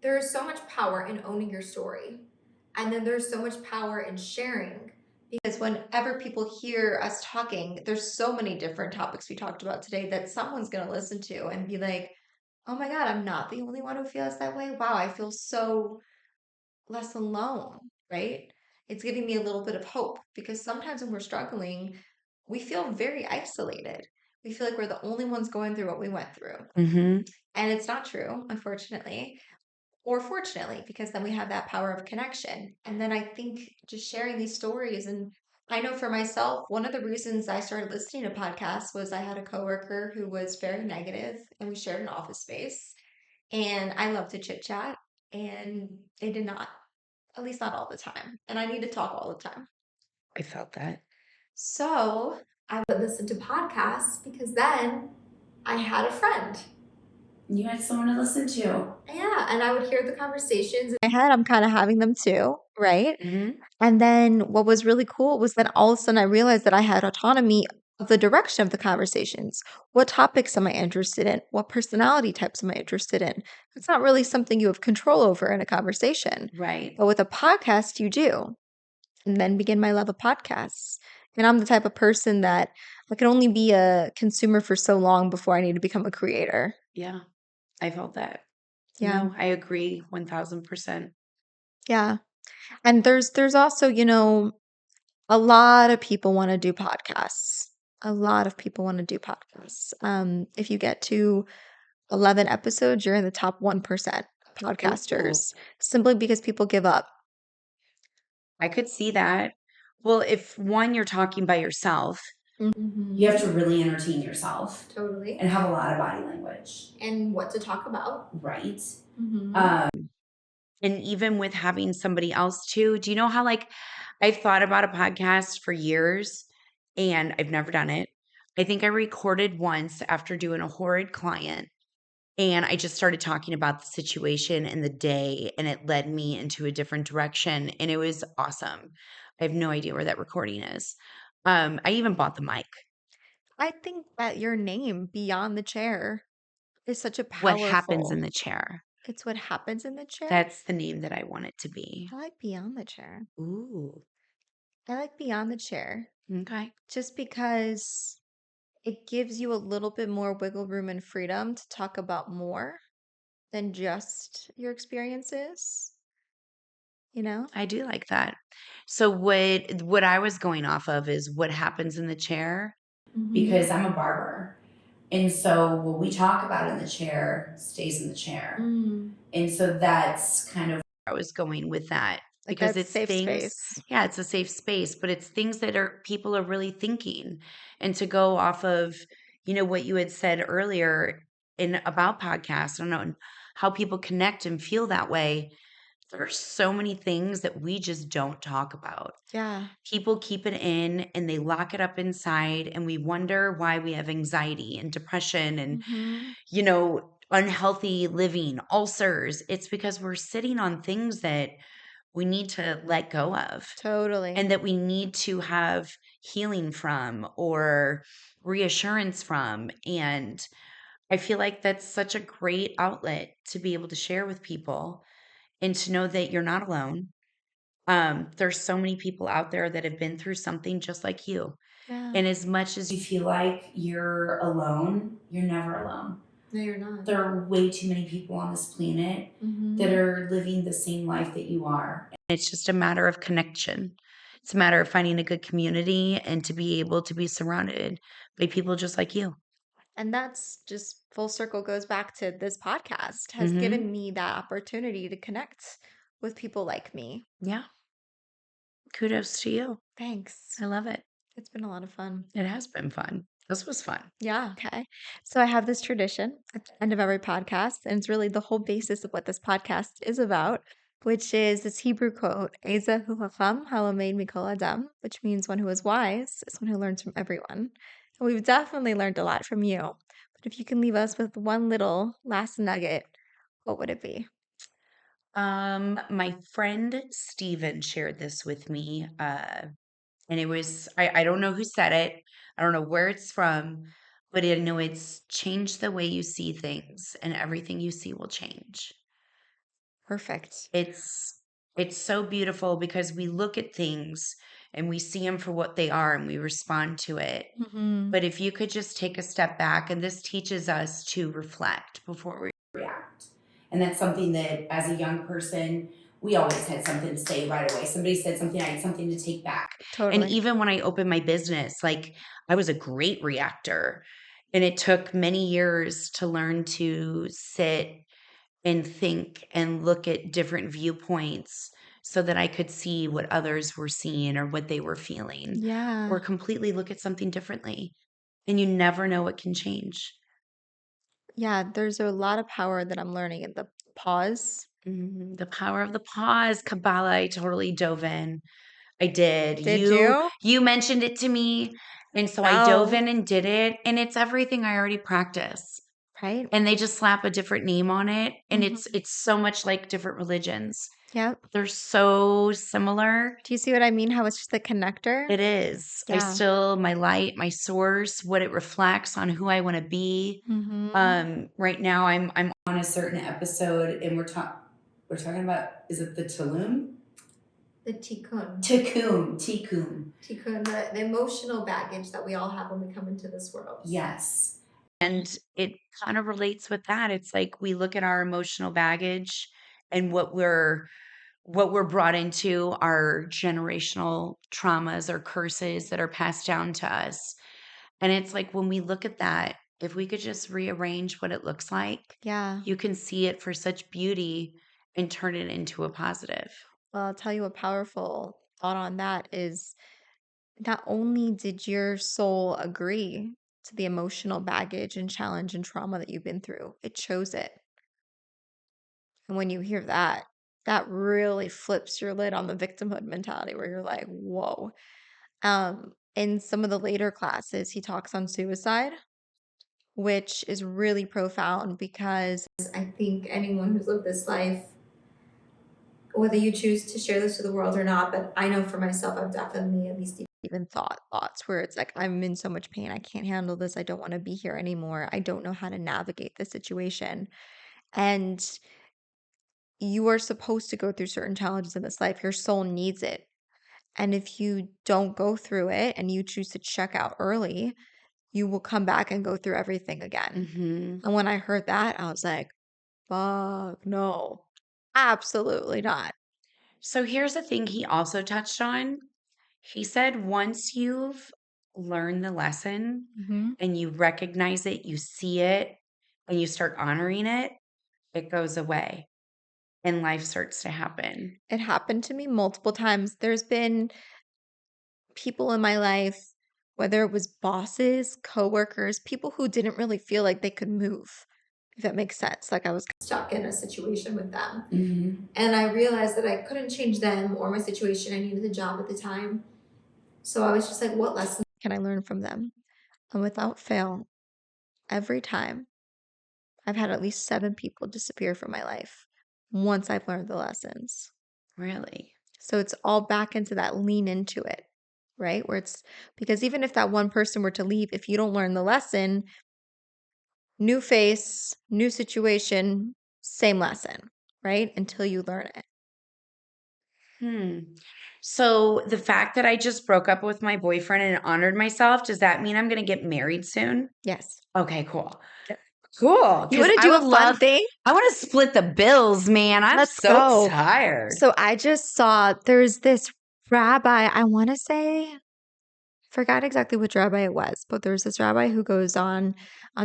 there is so much power in owning your story, and then there's so much power in sharing. because whenever people hear us talking, there's so many different topics we talked about today that someone's gonna listen to and be like, oh my God, I'm not the only one who feels that way. Wow, I feel so less alone, right? It's giving me a little bit of hope because sometimes when we're struggling, we feel very isolated. We feel like we're the only ones going through what we went through. Mm-hmm. And it's not true, unfortunately, or fortunately, because then we have that power of connection. And then I think just sharing these stories, and I know for myself, one of the reasons I started listening to podcasts was I had a coworker who was very negative and we shared an office space. And I love to chit chat, and they did not, at least not all the time. And I need to talk all the time. I felt that. So I would listen to podcasts because then I had a friend. You had someone to listen to. Yeah, and I would hear the conversations. in my head, I'm kind of having them too, right? Mm-hmm. And then what was really cool was that all of a sudden I realized that I had autonomy of the direction of the conversations. What topics am I interested in? What personality types am I interested in? It's not really something you have control over in a conversation. Right. But with a podcast, you do. And then begin my love of podcasts. And I'm the type of person that I can only be a consumer for so long before I need to become a creator. Yeah. I felt that. Yeah. No, I agree 1000%. Yeah. And there's also, A lot of people want to do podcasts. A lot of people want to do podcasts. If you get to 11 episodes, you're in the top 1% podcasters, simply because people give up. I could see that. Well, if one, you're talking by yourself, Mm-hmm. you have to really entertain yourself Totally. and have a lot of body language. And what to talk about. Right. Mm-hmm. And even with having somebody else too, do you know how like I've thought about a podcast for years and I've never done it. I think I recorded once after doing a horrid client and I just started talking about the situation and the day and it led me into a different direction and it was awesome. I have no idea where that recording is. I even bought the mic. I think that your name, Beyond the Chair, is such a What happens in powerful. the chair? It's what happens in the chair. That's the name that I want it to be. I like Beyond the Chair. Ooh. I like Beyond the Chair Okay. just because it gives you a little bit more wiggle room and freedom to talk about more than just your experiences, you know? I do like that. So what I was going off of is what happens in the chair Mm-hmm. because I'm a barber. And so what we talk about in the chair stays in the chair. Mm. And so that's kind of where I was going with that Like because that it's safe things, space. yeah, it's a safe space, but it's things that are people are really thinking. And to go off of, what you had said earlier in about podcasts, I don't know, and how people connect and feel that way. There's so many things that we just don't talk about. Yeah. People keep it in and they lock it up inside, and we wonder why we have anxiety and depression and, Mm-hmm. unhealthy living, ulcers. It's because we're sitting on things that we need to let go of Totally. and that we need to have healing from or reassurance from. And I feel like that's such a great outlet to be able to share with people and to know that you're not alone. There's so many people out there that have been through something just like you. Yeah. And as much as you feel like you're alone, you're never alone. No, you're not. There are way too many people on this planet Mm-hmm. that are living the same life that you are. And it's just a matter of connection. It's a matter of finding a good community and to be able to be surrounded by people just like you. And that's just full circle goes back to this podcast has Mhm. given me that opportunity to connect with people like me. Yeah. Kudos to you. Thanks. I love it. It's been a lot of fun. It has been fun. This was fun. Yeah. Okay. So I have this tradition at the end of every podcast, and it's really the whole basis of what this podcast is about, which is this Hebrew quote, Eza hu hacham halamed mikol adam, which means one who is wise is one who learns from everyone. And we've definitely learned a lot from you. But if you can leave us with one little last nugget, what would it be? My friend Steven shared this with me. And it was, I don't know who said it. I don't know where it's from, but I know it's change the way you see things and everything you see will change. Perfect. It's so beautiful because we look at things and we see them for what they are and we respond to it. Mm-hmm. But if you could just take a step back, and this teaches us to reflect before we react. And that's something that as a young person, we always had something to say right away. Somebody said something, I had something to take back. Totally. And even when I opened my business, like I was a great reactor. And it took many years to learn to sit and think and look at different viewpoints so that I could see what others were seeing or what they were feeling Yeah. or completely look at something differently. And you never know what can change. Yeah, there's a lot of power that I'm learning in the pause. The power of the pause, Kabbalah. I totally dove in. I did. Did you? You mentioned it to me, and so I dove Oh, in and did it, and it's everything I already practice. right? And they just slap a different name on it, and Mhm. it's so much like different religions. Yep. They're so similar. Do you see what I mean? How it's just a connector? It is. I Yeah. still my light, my source, what it reflects on who I want to be. Mm-hmm. Right now I'm on a certain episode and we're talking about, is it the Tulum? The tikkun. Tikkun. Tikkun, the emotional baggage that we all have when we come into this world. Yes. And it kind of relates with that. It's like we look at our emotional baggage and what we're what we're brought into are generational traumas or curses that are passed down to us. And it's like when we look at that, if we could just rearrange what it looks like, Yeah. you can see it for such beauty and turn it into a positive. Well, I'll tell you a powerful thought on that is not only did your soul agree to the emotional baggage and challenge and trauma that you've been through, it chose it. And when you hear that, that really flips your lid on the victimhood mentality where you're like, whoa. In some of the later classes, he talks on suicide, which is really profound because I think anyone who's lived this life, whether you choose to share this to the world or not, but I know for myself, I've definitely at least even thoughts where it's like, I'm in so much pain. I can't handle this. I don't want to be here anymore. I don't know how to navigate the situation. And you are supposed to go through certain challenges in this life. Your soul needs it. And if you don't go through it and you choose to check out early, you will come back and go through everything again. Mm-hmm. And when I heard that, I was like, fuck, no, absolutely not. So here's the thing he also touched on. He said once you've learned the lesson Mm-hmm. and you recognize it, you see it, and you start honoring it, it goes away and life starts to happen. It happened to me multiple times. There's been people in my life, whether it was bosses, coworkers, people who didn't really feel like they could move, if that makes sense. Like I was stuck in a situation with them. Mm-hmm. And I realized that I couldn't change them or my situation. I needed the job at the time. So I was just like, what lessons can I learn from them? And without fail, every time I've had at least 7 people disappear from my life once I've learned the lessons. Really? So it's all back into that lean into it, right? Where it's because even if that one person were to leave, if you don't learn the lesson, new face, new situation, same lesson, right? Until you learn it. So the fact that I just broke up with my boyfriend and honored myself, does that mean I'm going to get married soon? Yes. Okay, cool. Yep. Cool. You want to do a fun thing? I want to split the bills, man. I'm Let's so go. tired. So I just saw there's this rabbi, I want to say, forgot exactly which rabbi it was, but there's this rabbi who goes on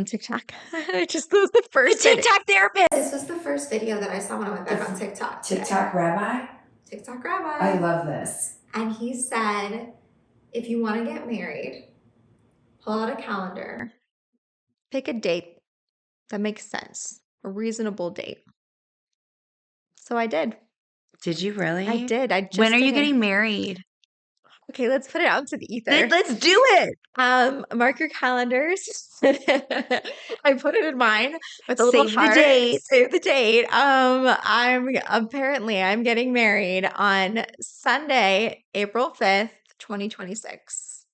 TikTok. I just was the first TikTok therapist. This was the first video that I saw when I went back on TikTok today. TikTok rabbi? TikTok rabbi. I love this. And he said, if you want to get married, pull out a calendar. Pick a date that makes sense, a reasonable date. So I did. Did you really? I did. I just When are you did it. getting married? Okay, let's put it out to the ether. Let's do it. Mark your calendars. I put it in mine with a little Save the heart. date. Save the date. I'm getting married on Sunday, April 5th, 2026.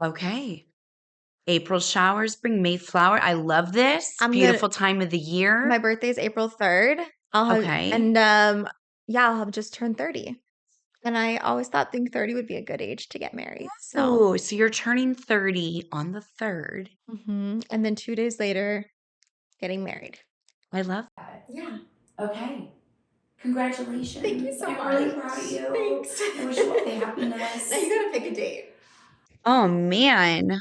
Okay. April showers bring Mayflower. I love this. Beautiful time of the year. My birthday is April 3rd. Okay. And I'll have just turned 30. And I always thought being 30 would be a good age to get married. So you're turning 30 on the 3rd. And then 2 days later, getting married. I love that. Yeah. Okay. Congratulations. Thank you so much. I'm really proud of you. Thanks. I wish you all the happiness. Now you gotta pick a date. Oh man.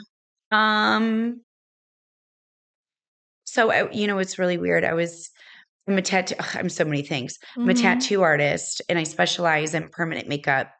So it's really weird. I'm a tattoo. I'm so many things. I'm a tattoo artist, and I specialize in permanent makeup.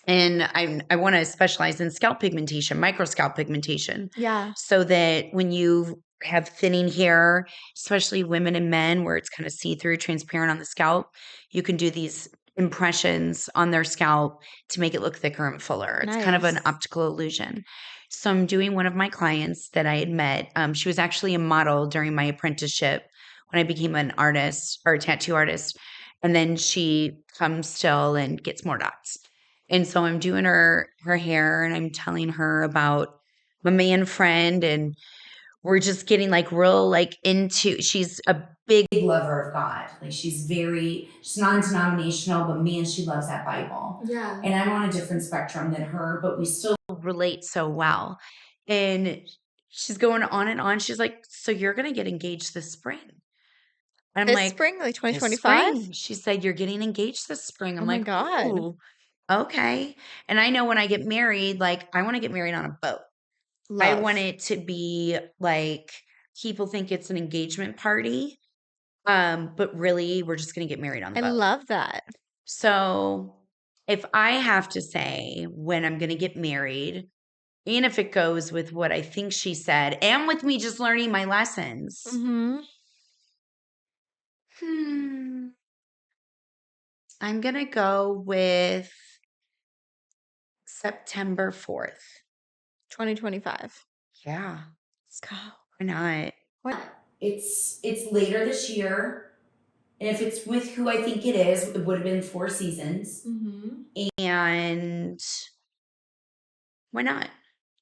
And I want to specialize in scalp pigmentation, micro scalp pigmentation. Yeah. So that when you have thinning hair, especially women and men, where it's kind of see-through, transparent on the scalp, you can do these impressions on their scalp to make it look thicker and fuller. It's kind of an Nice. optical illusion. So I'm doing one of my clients that I had met. She was actually a model during my apprenticeship when I became an artist or a tattoo artist. And then she comes still and gets more dots. And so I'm doing her hair and I'm telling her about my man friend, and we're just getting she's a big lover of God. Like she's non-denominational, but man, she loves that Bible. Yeah. And I'm on a different spectrum than her, but we still relate so well. And she's going on and on. She's like, so you're going to get engaged this spring. I'm This like, spring, like this 2025? spring. She said, you're getting engaged this spring. I'm Oh my like, God. ooh, okay. And I know when I get married, like I want to get married on a boat. I Love. want it to be like people think it's an engagement party. But really we're just gonna get married on the I boat. love that. So if I have to say when I'm gonna get married, and if it goes with what I think she said, and with me just learning my lessons, Mm-hmm. I'm gonna go with September 4th. 2025. Yeah, Let's go. why not? What? It's later this year, and if it's with who I think it is, it would have been Four Seasons, and why not?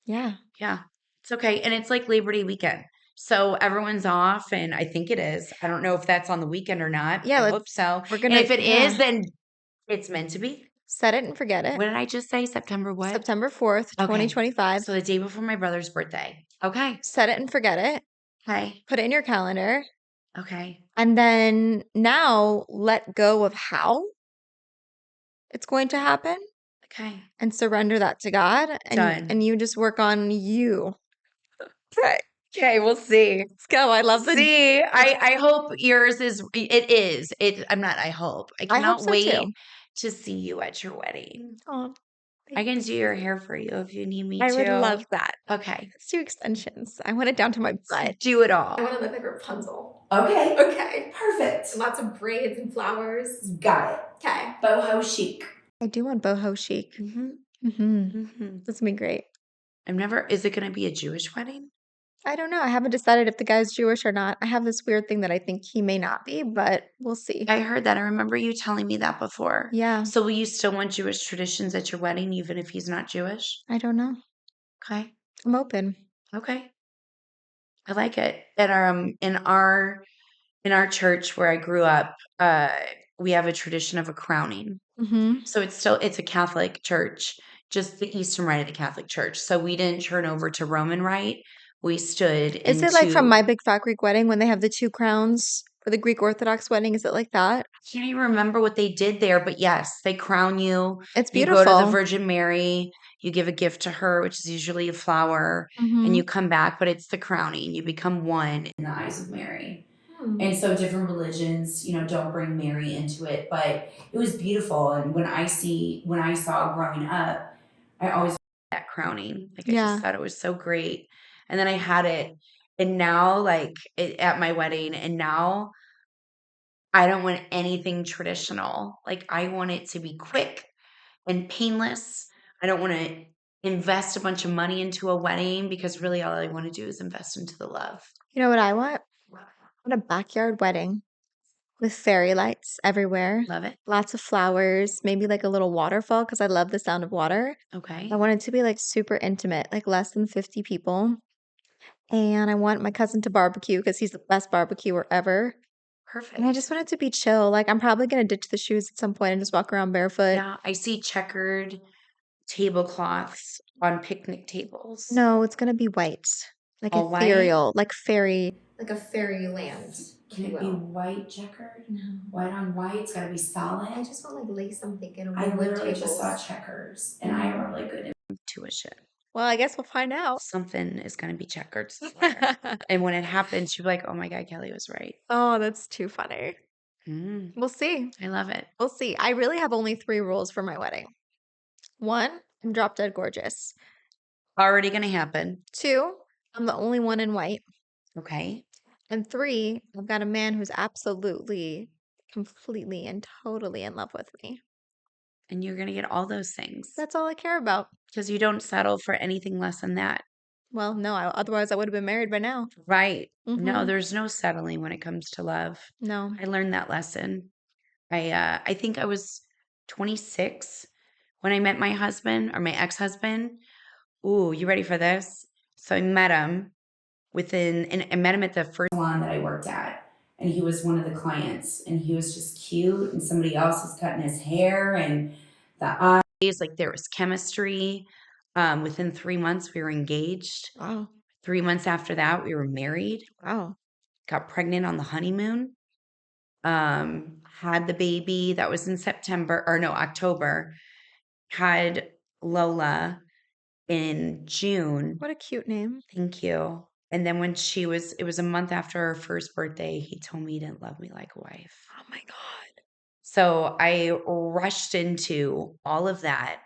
Yeah. Yeah, it's okay, and it's like Labor Day weekend, so everyone's off, and I think it is. I don't know if that's on the weekend or not. Yeah, I let's- hope so. we're And gonna- if it yeah. is, then it's meant to be. Set it and forget it. What did I just say? September what? September 4th, Okay. 2025. So the day before my brother's birthday. Okay. Set it and forget it. Okay. Put it in your calendar. Okay. And then now let go of how it's going to happen Okay. and surrender that to God. Done. And you just work on you. Okay. Okay, we'll see. Let's go. I love the. See, I hope yours is. It is. I'm not. I hope. I I cannot hope so wait too. to see you at your wedding. Oh, I can do your hair for you if you need me I to. would love that. Okay. Let's do extensions. I want it down to my butt. Do it all. I want to look like Rapunzel. Okay. Okay. Perfect. Lots of braids and flowers. Got it. Okay. Boho chic. I do want boho chic. Mm-hmm. Mm-hmm. Mm-hmm. This will be great. Is it going to be a Jewish wedding? I don't know. I haven't decided if the guy's Jewish or not. I have this weird thing that I think he may not be, but we'll see. I heard that. I remember you telling me that before. Yeah. So will you still want Jewish traditions at your wedding, even if he's not Jewish? I don't know. Okay. I'm open. Okay. I like it. At our in our church where I grew up, we have a tradition of a crowning. Mm-hmm. So it's a Catholic church, just the Eastern Rite of the Catholic Church. So we didn't turn over to Roman Rite. We stood Is it like from My Big Fat Greek Wedding when they have the 2 crowns for the Greek Orthodox wedding? Is it like that? I can't even remember what they did there, but yes, they crown you. It's You beautiful. go to the Virgin Mary, you give a gift to her, which is usually a flower, Mhm. and you come back, but it's the crowning. You become one in the eyes of Mary. And so different religions, don't bring Mary into it, but it was beautiful. And when I saw growing up, I always that crowning. Like I Yeah. just thought it was so great. And then I had it, and now at my wedding, and now I don't want anything traditional. Like I want it to be quick and painless. I don't want to invest a bunch of money into a wedding because really all I want to do is invest into the love. You know what I want? I want a backyard wedding with fairy lights everywhere. Love it. Lots of flowers, maybe like a little waterfall because I love the sound of water. Okay. I want it to be like super intimate, like less than 50 people. And I want my cousin to barbecue because he's the best barbecuer ever. Perfect. And I just want it to be chill. Like I'm probably going to ditch the shoes at some point and just walk around barefoot. Yeah, I see checkered tablecloths on picnic tables. No, it's going to be white. Like All white? ethereal, like fairy. Like a fairyland. Can it be white checkered? No. White on white? It's got to be solid. I just want like lace I'm thinking of I wood literally tables. just saw checkers, and I have a really good intuition. Well, I guess we'll find out. Something is going to be checkered somewhere. And when it happens, you'll be like, oh my God, Kelly was right. Oh, that's too funny. Mm, We'll see. I love it. We'll see. I really have only 3 rules for my wedding. 1, I'm drop dead gorgeous. Already going to happen. 2, I'm the only one in white. Okay. And 3, I've got a man who's absolutely, completely, and totally in love with me. And you're going to get all those things That's all I care about. because you don't settle for anything less than that. Well, no, otherwise I would have been married by now. Right. No, Mhm. there's no settling when it comes to love. No. I learned that lesson. I think I was 26 when I met my husband or my ex-husband. Ooh, you ready for this? So I met him and I met him at the first salon that I worked at, and he was one of the clients, and he was just cute, and somebody else was cutting his hair, and the eyes, like there was chemistry. Within 3 months, we were engaged. Wow. 3 months after that, we were married. Wow. Got pregnant on the honeymoon. had the baby. That was in October. Had Lola in June. What a cute name. Thank you. And then when it was a month after her first birthday, he told me he didn't love me like a wife. Oh my God. So I rushed into all of that,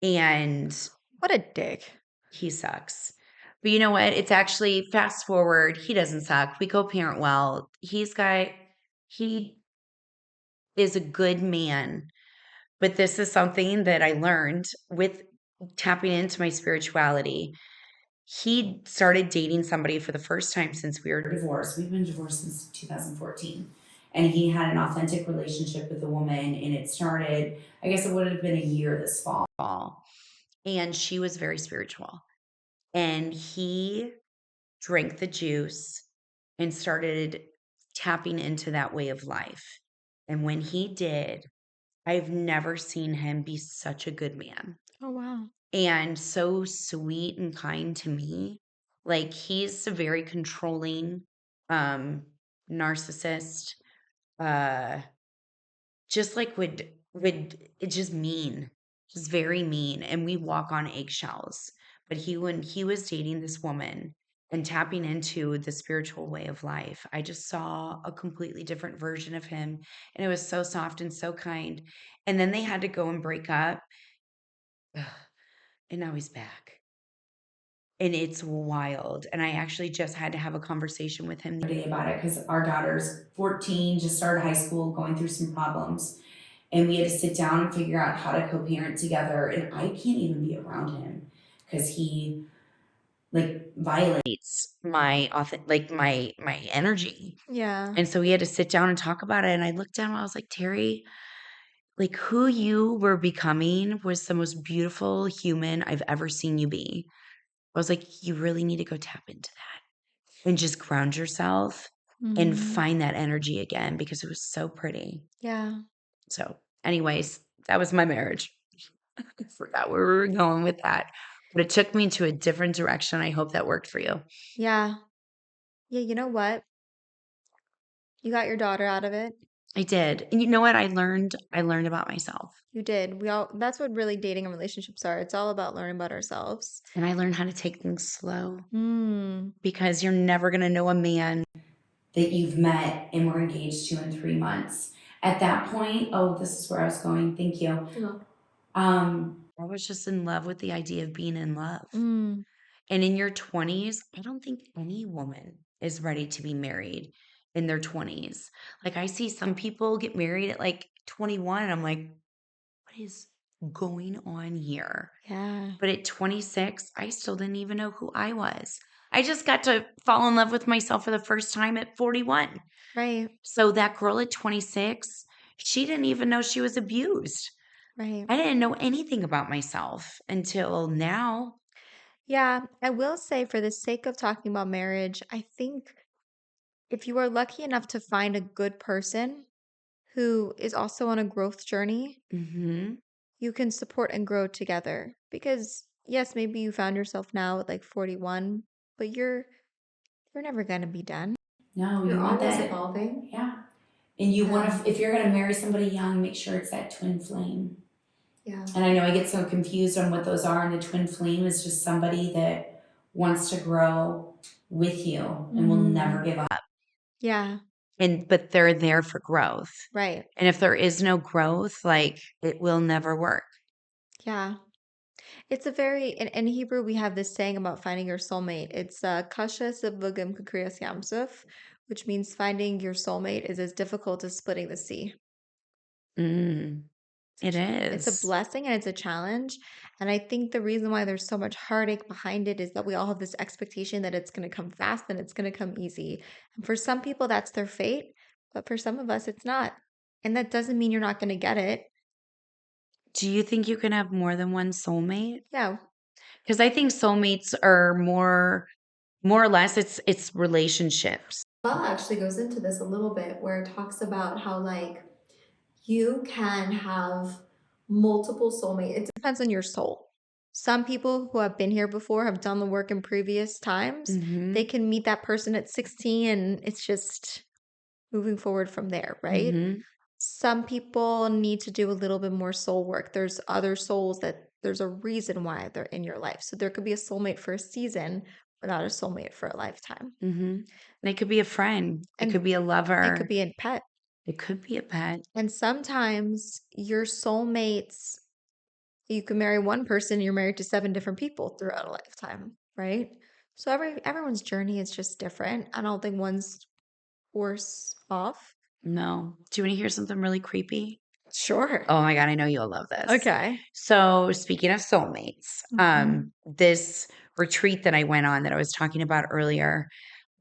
and What a dick. he sucks. But you know what? It's actually fast forward. He doesn't suck. We co-parent well. He is a good man. But this is something that I learned with tapping into my spirituality. He started dating somebody for the first time since we were divorced. We've been divorced since 2014. And he had an authentic relationship with a woman, and it started, I guess it would have been a year this fall. And she was very spiritual. And he drank the juice and started tapping into that way of life. And when he did, I've never seen him be such a good man Oh, wow. and so sweet and kind to me. Like, he's a very controlling narcissist. Just like would it's just mean, just very mean, and we walk on eggshells. But when he was dating this woman and tapping into the spiritual way of life, I just saw a completely different version of him, and it was so soft and so kind. And then they had to go and break up. Ugh, and now he's back. And it's wild. And I actually just had to have a conversation with him today about it because our daughter's 14, just started high school, going through some problems. And we had to sit down and figure out how to co-parent together. And I can't even be around him because he like violates my my energy. Yeah. And so we had to sit down and talk about it. And I looked down and I was like, Terry, like, who you were becoming was the most beautiful human I've ever seen you be. I was like, you really need to go tap into that and just ground yourself and Mhm. find that energy again because it was so pretty. Yeah. So, anyways, that was my marriage. I forgot where we were going with that, but it took me to a different direction. I hope that worked for you. Yeah. Yeah. You know what? You got your daughter out of it. I did. And you know what? I learned about myself. You did. That's what really dating and relationships are. It's all about learning about ourselves. And I learned how to take things slow Mm. because you're never going to know a man that you've met and were engaged to in 3 months. At that point, oh, this is where I was going. Thank you. I was just in love with the idea of being in love. Mm. And in your 20s, I don't think any woman is ready to be married in their 20s. Like, I see some people get married at like 21, and I'm like, what is going on here? Yeah. But at 26, I still didn't even know who I was. I just got to fall in love with myself for the first time at 41. Right. So that girl at 26, she didn't even know she was abused. Right. I didn't know anything about myself until now. Yeah. I will say, for the sake of talking about marriage, I think if you are lucky enough to find a good person who is also on a growth journey, Mm-hmm. you can support and grow together. Because yes, maybe you found yourself now at like 41, but you're never gonna be done. No, You're you want always that. evolving. Yeah. And you want Yeah. to, if you're going to marry somebody young, make sure it's that twin flame. Yeah. And I know I get so confused on what those are. And the twin flame is just somebody that wants to grow with you and will never give up. Yeah. But they're there for growth. Right. And if there is no growth, like, it will never work. Yeah. It's a very in Hebrew we have this saying about finding your soulmate. It's kasha sivugim kakriyas yamsuf, which means finding your soulmate is as difficult as splitting the sea. Mm, it It's a is. blessing and it's a challenge. And I think the reason why there's so much heartache behind it is that we all have this expectation that it's going to come fast and it's going to come easy. And for some people, that's their fate. But for some of us, it's not. And that doesn't mean you're not going to get it. Do you think you can have more than one soulmate? Yeah. Because I think soulmates are more or less it's relationships. Bella actually goes into this a little bit where it talks about how like you can have multiple soulmates. It Depends on your soul. Some people who have been here before have done the work in previous times. Mhm. They can meet that person at 16 and it's just moving forward from there, right? Mm-hmm. Some people need to do a little bit more soul work. There's other souls that there's a reason why they're in your life. So there could be a soulmate for a season, but not a soulmate for a lifetime. Mm-hmm. And it could be a friend. It And could be a lover. it could be a pet. It could be a pet. And sometimes your soulmates, you can marry one person, you're married to 7 different people throughout a lifetime, right? So everyone's journey is just different. I don't think one's worse off. No. Do you want to hear something really creepy? Sure. Oh my God, I know you'll love this. Okay. So speaking of soulmates, Mhm. this retreat that I went on that I was talking about earlier,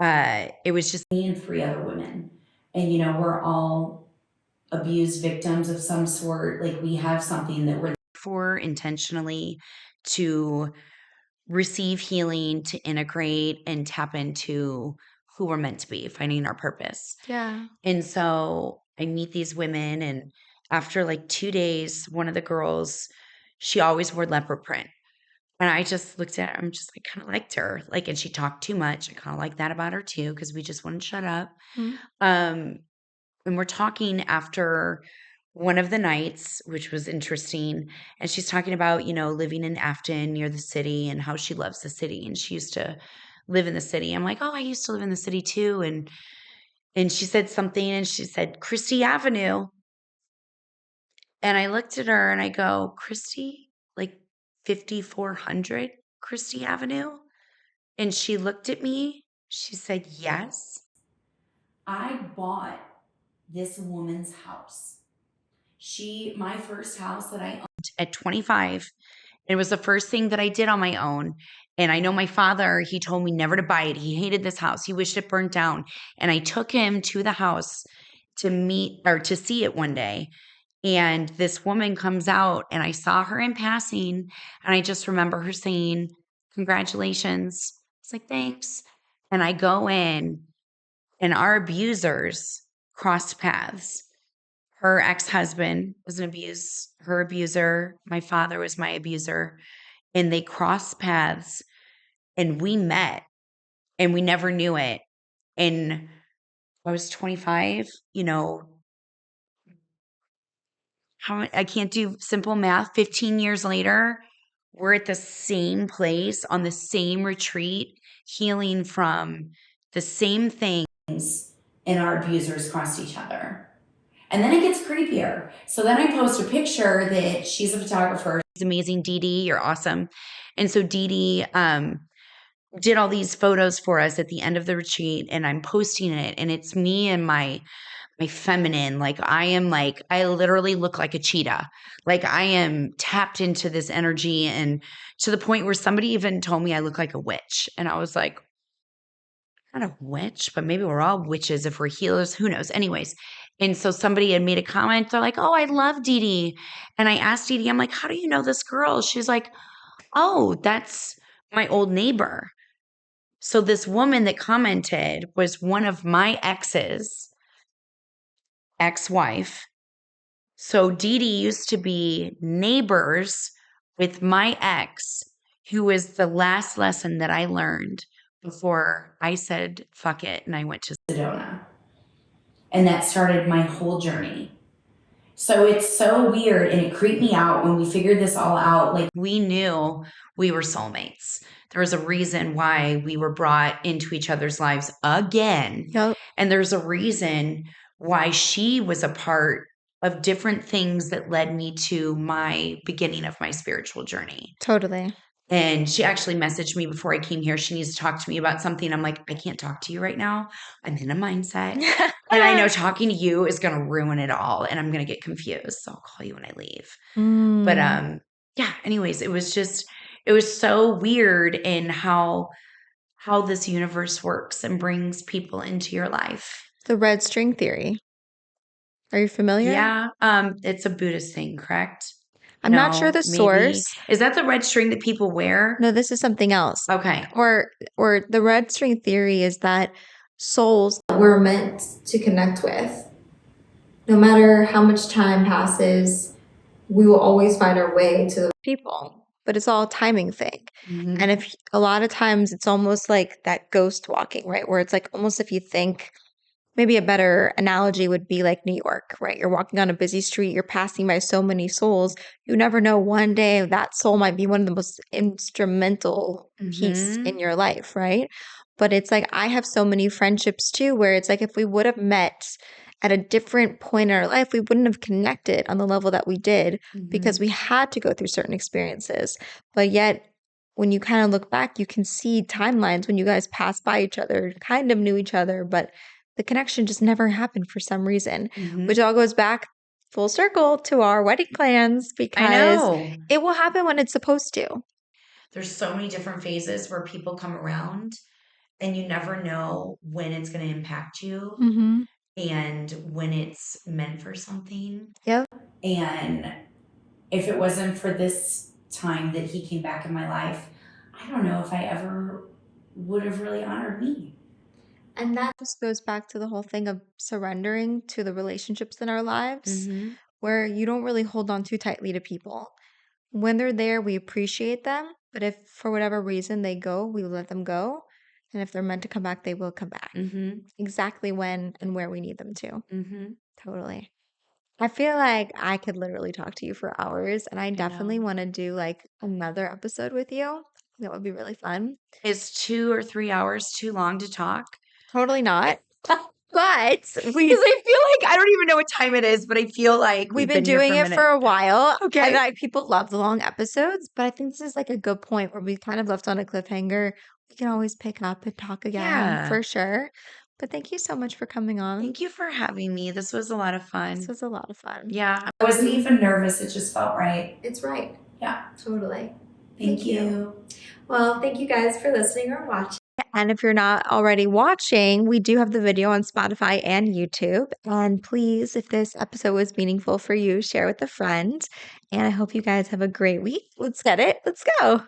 it was just me and 3 other women. And, we're all abused victims of some sort. Like we have something that we're there for intentionally to receive healing, to integrate and tap into who we're meant to be, finding our purpose. Yeah. And so I meet these women, and after like 2 days, one of the girls, she always wore leopard print. And I just looked at her, I'm just like, kind of liked her. Like, and she talked too much. I kind of like that about her too, because we just wouldn't shut up. Mhm. And we're talking after one of the nights, which was interesting. And she's talking about, living in Afton near the city and how she loves the city. And she used to live in the city. I'm like, oh, I used to live in the city too. And she said something, and she said, Christie Avenue. And I looked at her and I go, Christie, like 5400 Christie Avenue? And she looked at me. She said, yes. I bought this woman's house. My first house that I owned at 25. It was the first thing that I did on my own. And I know my father, he told me never to buy it. He hated this house. He wished it burnt down. And I took him to the house to see it one day. And this woman comes out, and I saw her in passing. And I just remember her saying, congratulations. It's like, thanks. And I go in, and our abusers crossed paths. Her ex-husband was her abuser. My father was my abuser. And they crossed paths, and we met, and we never knew it. And I was 25, I can't do simple math. 15 years later, we're at the same place on the same retreat, healing from the same things, and our abusers crossed each other. And then it gets creepier. So then I post a picture that she's a photographer. She's amazing, Dee Dee. You're awesome. And so Dee Dee did all these photos for us at the end of the retreat, and I'm posting it, and it's me and my feminine. Like I literally look like a cheetah. Like I am tapped into this energy, and to the point where somebody even told me I look like a witch. And I was like, not a witch, but maybe we're all witches if we're healers. Who knows? Anyways. And so somebody had made a comment. They're like, oh, I love Dee Dee. And I asked Dee Dee, I'm like, how do you know this girl? She's like, oh, that's my old neighbor. So this woman that commented was one of my ex's ex-wife. So Dee Dee used to be neighbors with my ex, who was the last lesson that I learned before I said, fuck it, and I went to Sedona. And that started my whole journey. So it's so weird, and it creeped me out when we figured this all out. Like, we knew we were soulmates. There was a reason why we were brought into each other's lives again. Yep. And there's a reason why she was a part of different things that led me to my beginning of my spiritual journey. Totally. And she actually messaged me before I came here. She needs to talk to me about something. I'm like, I can't talk to you right now. I'm in a mindset. And I know talking to you is going to ruin it all. And I'm going to get confused. So I'll call you when I leave. But yeah, anyways, it was so weird in how this universe works and brings people into your life. The red string theory. Are you familiar? Yeah. It's a Buddhist thing, correct? I'm not sure the source. Is that the red string that people wear? No, this is something else. Okay. Or the red string theory is that souls we're meant to connect with. No matter how much time passes, we will always find our way to the people, but it's all a timing thing. Mhm. And if a lot of times it's almost like that ghost walking, right? Where it's like almost if you think maybe a better analogy would be like New York, right? You're walking on a busy street, you're passing by so many souls. You never know, one day that soul might be one of the most instrumental piece in your life, right? But it's like I have so many friendships too, where it's like if we would have met at a different point in our life, we wouldn't have connected on the level that we did because we had to go through certain experiences. But yet, when you kind of look back, you can see timelines when you guys passed by each other, kind of knew each other, but the connection just never happened for some reason, which all goes back full circle to our wedding plans I because know. it will happen when it's supposed to. There's so many different phases where people come around and you never know when it's going to impact you Mm-hmm. and when it's meant for something. Yep. And if it wasn't for this time that he came back in my life, I don't know if I ever would have really honored me. And that Just goes back to the whole thing of surrendering to the relationships in our lives, where you don't really hold on too tightly to people. When they're there, we appreciate them, but if for whatever reason they go, we let them go. And if they're meant to come back, they will come back. Exactly when and where we need them to. Totally. I feel like I could literally talk to you for hours, and I definitely know. want to do like another episode with you. That would be really fun. Is 2 or 3 hours too long to talk? Totally not. But Because I feel like I don't even know what time it is, but I feel like we've been doing it for a while. Okay. And like people love the long episodes, but I think this is like a good point where we kind of left on a cliffhanger. We can always pick up and talk again Yeah. for sure. But thank you so much for coming on. Thank you for having me. This was a lot of fun. This was a lot of fun. Yeah. I wasn't even nervous. It just felt right. it's right. Yeah. Totally. Thank you. Well, thank you guys for listening or watching. And if you're not already watching, we do have the video on Spotify and YouTube. And please, if this episode was meaningful for you, share with a friend. And I hope you guys have a great week. Let's get it. Let's go.